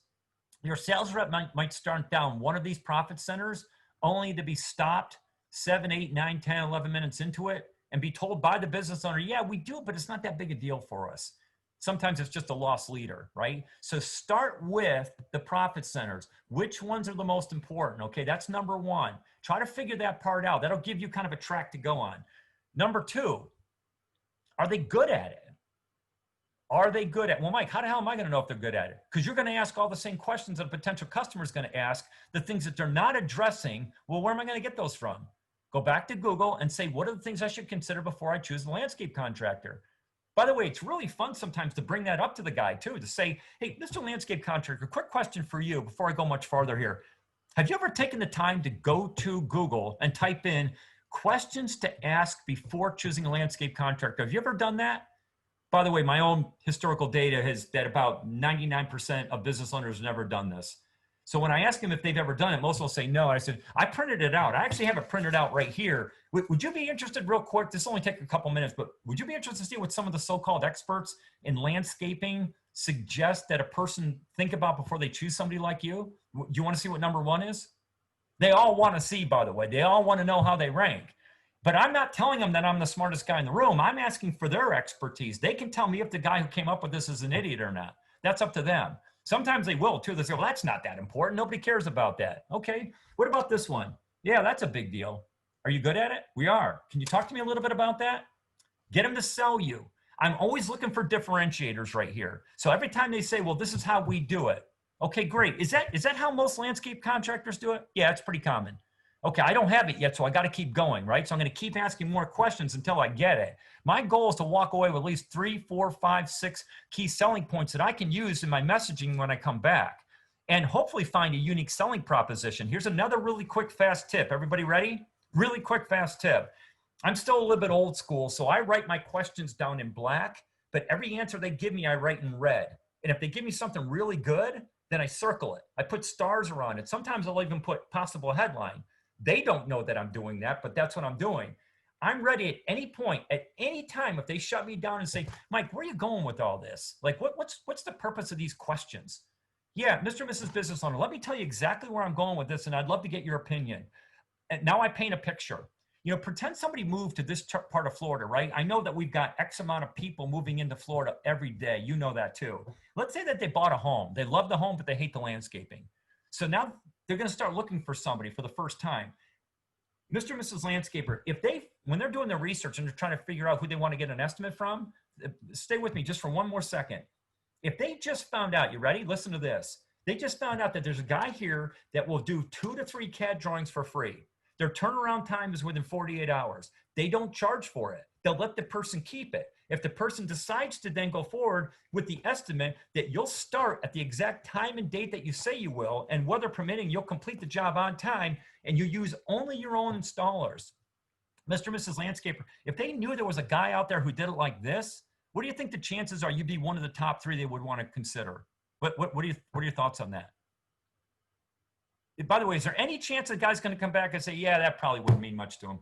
your sales rep might start down one of these profit centers only to be stopped 7, 8, 9, 10, 11 minutes into it and be told by the business owner, yeah, we do it, but it's not that big a deal for us. Sometimes it's just a lost leader, right? So start with the profit centers. Which ones are the most important? Okay, that's number 1. Try to figure that part out. That'll give you kind of a track to go on. Number 2, are they good at it? Are they good at it? Well, Mike, how the hell am I going to know if they're good at it? Because you're going to ask all the same questions that a potential customer is going to ask, the things that they're not addressing. Well, where am I going to get those from? Go back to Google and say, what are the things I should consider before I choose a landscape contractor? By the way, it's really fun sometimes to bring that up to the guy too, to say, hey, Mr. Landscape Contractor, quick question for you before I go much farther here. Have you ever taken the time to go to Google and type in questions to ask before choosing a landscape contractor? Have you ever done that? By the way, my own historical data is that about 99% of business owners have never done this. So when I ask them if they've ever done it, most will say no. I said, I printed it out. I actually have it printed out right here. Would you be interested, real quick? This will only take a couple minutes, but would you be interested to see what some of the so-called experts in landscaping suggest that a person think about before they choose somebody like you? Do you want to see what number 1 is? They all want to see, by the way. They all want to know how they rank. But I'm not telling them that I'm the smartest guy in the room. I'm asking for their expertise. They can tell me if the guy who came up with this is an idiot or not. That's up to them. Sometimes they will too. They say, well, that's not that important. Nobody cares about that. Okay, what about this one? Yeah, that's a big deal. Are you good at it? We are. Can you talk to me a little bit about that? Get them to sell you. I'm always looking for differentiators right here. So every time they say, well, this is how we do it. Okay, great. Is that how most landscape contractors do it? Yeah, it's pretty common. Okay, I don't have it yet, so I got to keep going, right? So I'm going to keep asking more questions until I get it. My goal is to walk away with at least 3, 4, 5, 6 key selling points that I can use in my messaging when I come back, and hopefully find a unique selling proposition. Here's another really quick, fast tip. Everybody ready? Really quick, fast tip. I'm still a little bit old school, so I write my questions down in black, but every answer they give me, I write in red. And if they give me something really good, then I circle it. I put stars around it. Sometimes I'll even put possible headline. They don't know that I'm doing that, but that's what I'm doing. I'm ready at any point, at any time, if they shut me down and say, Mike, where are you going with all this? Like, what's the purpose of these questions? Yeah, Mr. and Mrs. Business Owner, let me tell you exactly where I'm going with this, and I'd love to get your opinion. And now I paint a picture. You know, pretend somebody moved to this part of Florida, right? I know that we've got X amount of people moving into Florida every day. You know that too. Let's say that they bought a home. They love the home, but they hate the landscaping. So now they're going to start looking for somebody for the first time. Mr. and Mrs. Landscaper, when they're doing their research and they're trying to figure out who they want to get an estimate from, stay with me just for one more second. If they just found out, you ready? Listen to this. They just found out that there's a guy here that will do 2 to 3 CAD drawings for free. Their turnaround time is within 48 hours. They don't charge for it. They'll let the person keep it. If the person decides to then go forward with the estimate that you'll start at the exact time and date that you say you will, and weather permitting, you'll complete the job on time, and you use only your own installers. Mr. and Mrs. Landscaper, if they knew there was a guy out there who did it like this, what do you think the chances are you'd be one of the top 3 they would want to consider? What are your thoughts on that? By the way, is there any chance the guy's going to come back and say, yeah, that probably wouldn't mean much to him?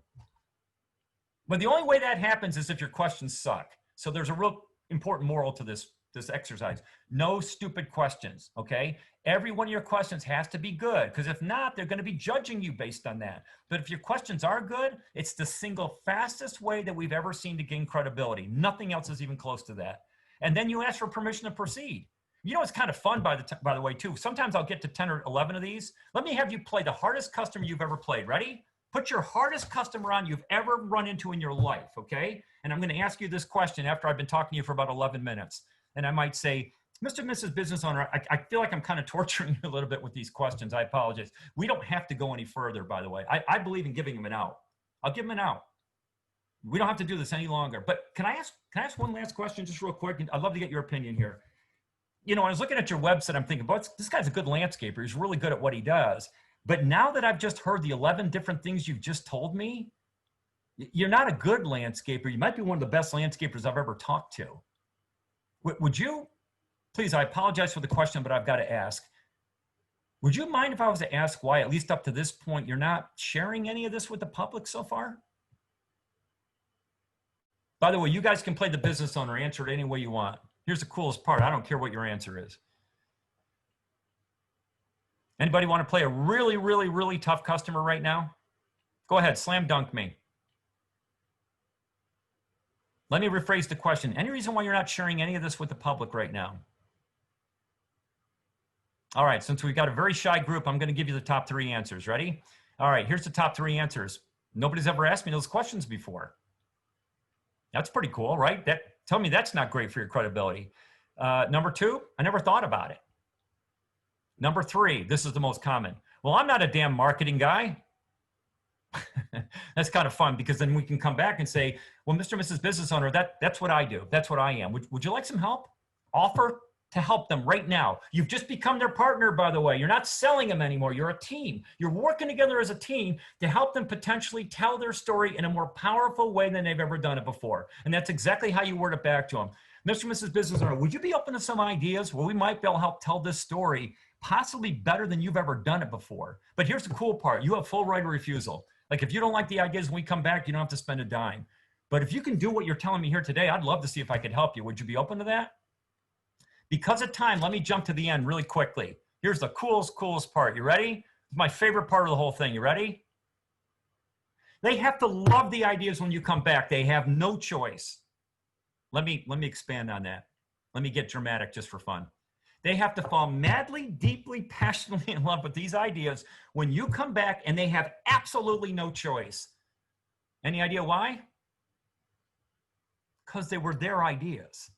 But the only way that happens is if your questions suck. So there's a real important moral to this exercise. No stupid questions, okay? Every one of your questions has to be good, because if not, they're going to be judging you based on that. But if your questions are good, it's the single fastest way that we've ever seen to gain credibility. Nothing else is even close to that. And then you ask for permission to proceed. You know, it's kind of fun, by the way, too. Sometimes I'll get to 10 or 11 of these. Let me have you play the hardest customer you've ever played. Ready? Put your hardest customer on you've ever run into in your life, okay? And I'm going to ask you this question after I've been talking to you for about 11 minutes. And I might say, Mr. and Mrs. Business Owner, I feel like I'm kind of torturing you a little bit with these questions. I apologize. We don't have to go any further, by the way. I believe in giving them an out. I'll give them an out. We don't have to do this any longer. But can I ask one last question just real quick? I'd love to get your opinion here. You know, I was looking at your website, I'm thinking, but this guy's a good landscaper. He's really good at what he does. But now that I've just heard the 11 different things you've just told me, you're not a good landscaper. You might be one of the best landscapers I've ever talked to. Would you, please, I apologize for the question, but I've got to ask. Would you mind if I was to ask why, at least up to this point, you're not sharing any of this with the public so far? By the way, you guys can play the business owner, answer it any way you want. Here's the coolest part. I don't care what your answer is. Anybody want to play a really, really, really tough customer right now? Go ahead, slam dunk me. Let me rephrase the question. Any reason why you're not sharing any of this with the public right now? All right, since we've got a very shy group, I'm going to give you the top 3 answers. Ready? All right, here's the top 3 answers. Nobody's ever asked me those questions before. That's pretty cool, right? Tell me that's not great for your credibility. Number 2, I never thought about it. Number 3, this is the most common. Well, I'm not a damn marketing guy. That's kind of fun, because then we can come back and say, well, Mr. and Mrs. Business Owner, that's what I do. That's what I am. Would you like some help? Offer to help them right now. You've just become their partner, by the way. You're not selling them anymore. You're a team. You're working together as a team to help them potentially tell their story in a more powerful way than they've ever done it before. And that's exactly how you word it back to them. Mr. and Mrs. Business Owner, would you be open to some ideas where we might be able to help tell this story possibly better than you've ever done it before? But here's the cool part. You have full right of refusal. Like, if you don't like the ideas when we come back, you don't have to spend a dime. But if you can do what you're telling me here today, I'd love to see if I could help you. Would you be open to that? Because of time, let me jump to the end really quickly. Here's the coolest part. You ready? It's my favorite part of the whole thing. You ready? They have to love the ideas when you come back. They have no choice. Let me expand on that. Let me get dramatic just for fun. They have to fall madly, deeply, passionately in love with these ideas when you come back, and they have absolutely no choice. Any idea why? Because they were their ideas.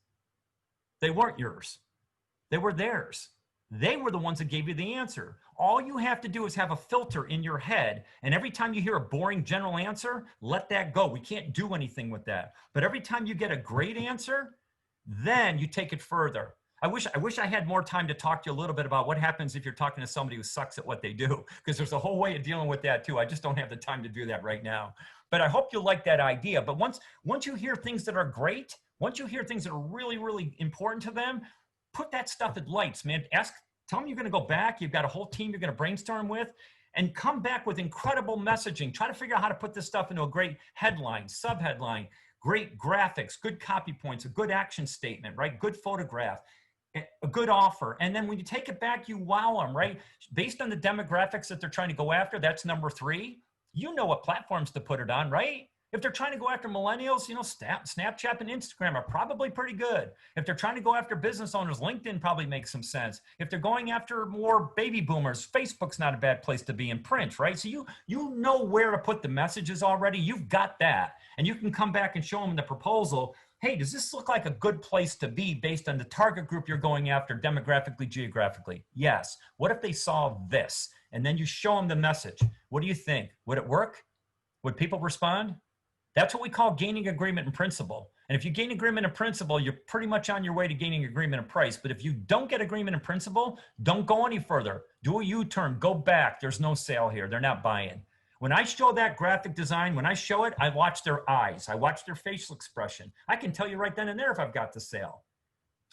They weren't yours. They were theirs. They were the ones that gave you the answer. All you have to do is have a filter in your head, and every time you hear a boring general answer, let that go. We can't do anything with that. But every time you get a great answer, then you take it further. I wish I had more time to talk to you a little bit about what happens if you're talking to somebody who sucks at what they do, because there's a whole way of dealing with that too. I just don't have the time to do that right now. But I hope you like that idea. But once you hear things that are great, once you hear things that are really, really important to them, put that stuff at lights, man. Tell them you're going to go back. You've got a whole team you're going to brainstorm with, and come back with incredible messaging. Try to figure out how to put this stuff into a great headline, subheadline, great graphics, good copy points, a good action statement, right? Good photograph. a good offer. And then when you take it back, you wow them, right? Based on the demographics that they're trying to go after, that's number 3. You know what platforms to put it on, right? If they're trying to go after millennials, Snapchat and Instagram are probably pretty good. If they're trying to go after business owners, LinkedIn probably makes some sense. If they're going after more baby boomers, Facebook's not a bad place to be in print, right? So you know where to put the messages already. You've got that. And you can come back and show them the proposal. Hey, does this look like a good place to be based on the target group you're going after demographically, geographically? Yes. What if they saw this? And then you show them the message. What do you think? Would it work? Would people respond? That's what we call gaining agreement in principle. And if you gain agreement in principle, you're pretty much on your way to gaining agreement in price. But if you don't get agreement in principle, don't go any further. Do a U-turn, go back. There's no sale here. They're not buying. When I show that graphic design, when I show it, I watch their eyes. I watch their facial expression. I can tell you right then and there if I've got the sale.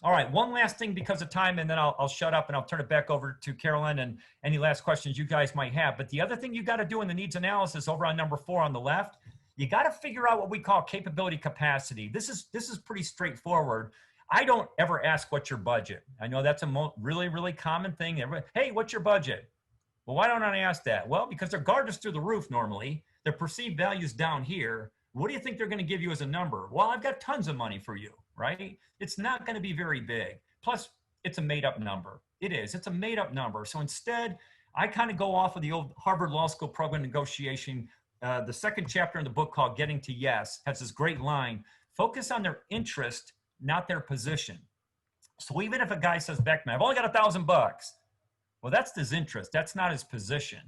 All right, one last thing because of time, and then I'll shut up and I'll turn it back over to Carolyn and any last questions you guys might have. But the other thing you got to do in the needs analysis over on number 4 on the left, you got to figure out what we call capability capacity. This is pretty straightforward. I don't ever ask what's your budget. I know that's a really, really common thing. Everybody, hey, what's your budget? Well, why don't I ask that? Well, because their guard is through the roof normally. Their perceived value's down here. What do you think they're going to give you as a number? Well, I've got tons of money for you, right? It's not going to be very big. Plus, it's a made-up number. It is. It's a made-up number. So instead, I kind of go off of the old Harvard Law School program negotiation. The second chapter in the book called Getting to Yes has this great line, focus on their interest, not their position. So even if a guy says back to me, I've only got $1,000, well, that's his interest. That's not his position.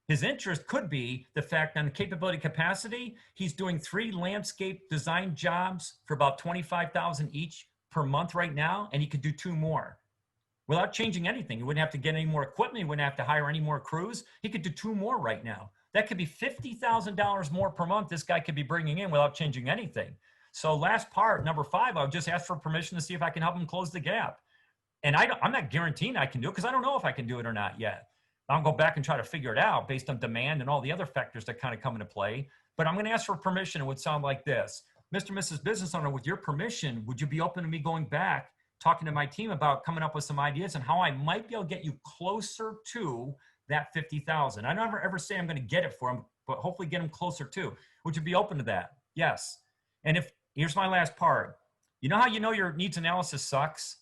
His interest could be the fact on the capability capacity, he's doing 3 landscape design jobs for about $25,000 each per month right now, and he could do 2 more without changing anything. He wouldn't have to get any more equipment. He wouldn't have to hire any more crews. He could do 2 more right now. That could be $50,000 more per month this guy could be bringing in without changing anything. So last part, number 5, I would just ask for permission to see if I can help him close the gap. And I'm not guaranteeing I can do it because I don't know if I can do it or not yet. I'll go back and try to figure it out based on demand and all the other factors that kind of come into play. But I'm going to ask for permission. It would sound like this. Mr. and Mrs. Business Owner, with your permission, would you be open to me going back, talking to my team about coming up with some ideas and how I might be able to get you closer to that 50,000? I don't ever say I'm going to get it for them, but hopefully get them closer to. Would you be open to that? Yes. And here's my last part. You know how you know your needs analysis sucks?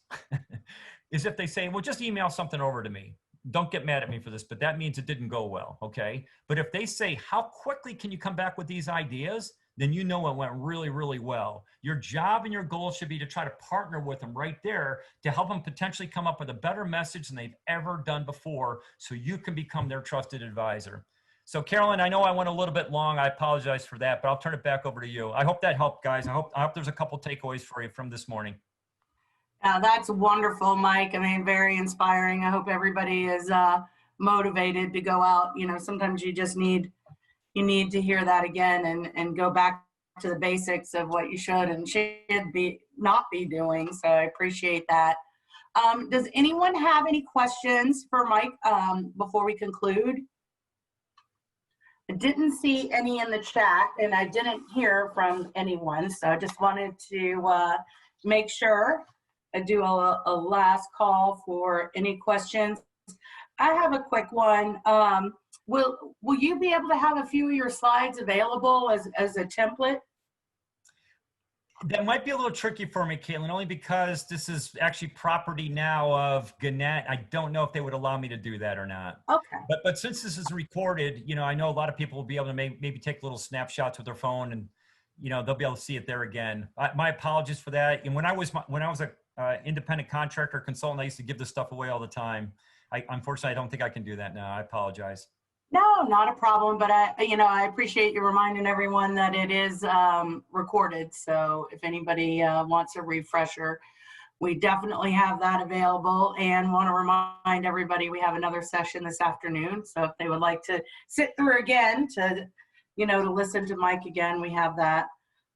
Is if they say, well, just email something over to me. Don't get mad at me for this, but that means it didn't go well, okay? But if they say, how quickly can you come back with these ideas? Then you know it went really, really well. Your job and your goal should be to try to partner with them right there to help them potentially come up with a better message than they've ever done before so you can become their trusted advisor. So Carolyn, I know I went a little bit long. I apologize for that, but I'll turn it back over to you. I hope that helped, guys. I hope there's a couple takeaways for you from this morning. That's wonderful, Mike. I mean, very inspiring. I hope everybody is motivated to go out. You know, sometimes you just need to hear that again and go back to the basics of what you should and should not be doing. So I appreciate that. Does anyone have any questions for Mike before we conclude? I didn't see any in the chat and I didn't hear from anyone. So I just wanted to make sure I do a last call for any questions. I have a quick one. Will you be able to have a few of your slides available as a template? That might be a little tricky for me, Caitlin, only because this is actually property now of Gannett. I don't know if they would allow me to do that or not. Okay. But since this is recorded, you know, I know a lot of people will be able to maybe take little snapshots with their phone and, you know, they'll be able to see it there again. My apologies for that. And when I was a independent contractor consultant, I used to give this stuff away all the time. Unfortunately, I don't think I can do that now. I apologize. No, not a problem. But I appreciate you reminding everyone that it is recorded. So if anybody wants a refresher, we definitely have that available. And want to remind everybody we have another session this afternoon. So if they would like to sit through again to listen to Mike again, we have that.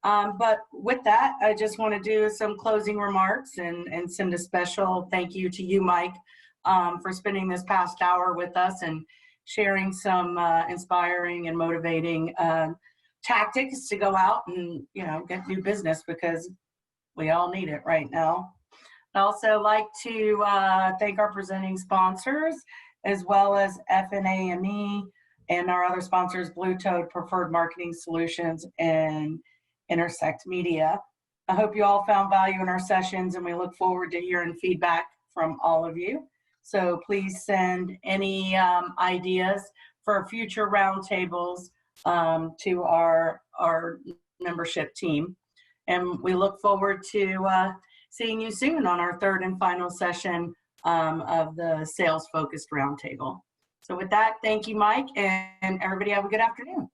But with that, I just want to do some closing remarks and send a special thank you to you, Mike, for spending this past hour with us and sharing some inspiring and motivating tactics to go out and, get new business because we all need it right now. I'd also like to thank our presenting sponsors, as well as FNAME and our other sponsors, Blue Toad, Preferred Marketing Solutions, and Intersect Media. I hope you all found value in our sessions, and we look forward to hearing feedback from all of you. So please send any ideas for future roundtables to our membership team. And we look forward to seeing you soon on our third and final session of the sales focused roundtable. So with that, thank you, Mike, and everybody have a good afternoon.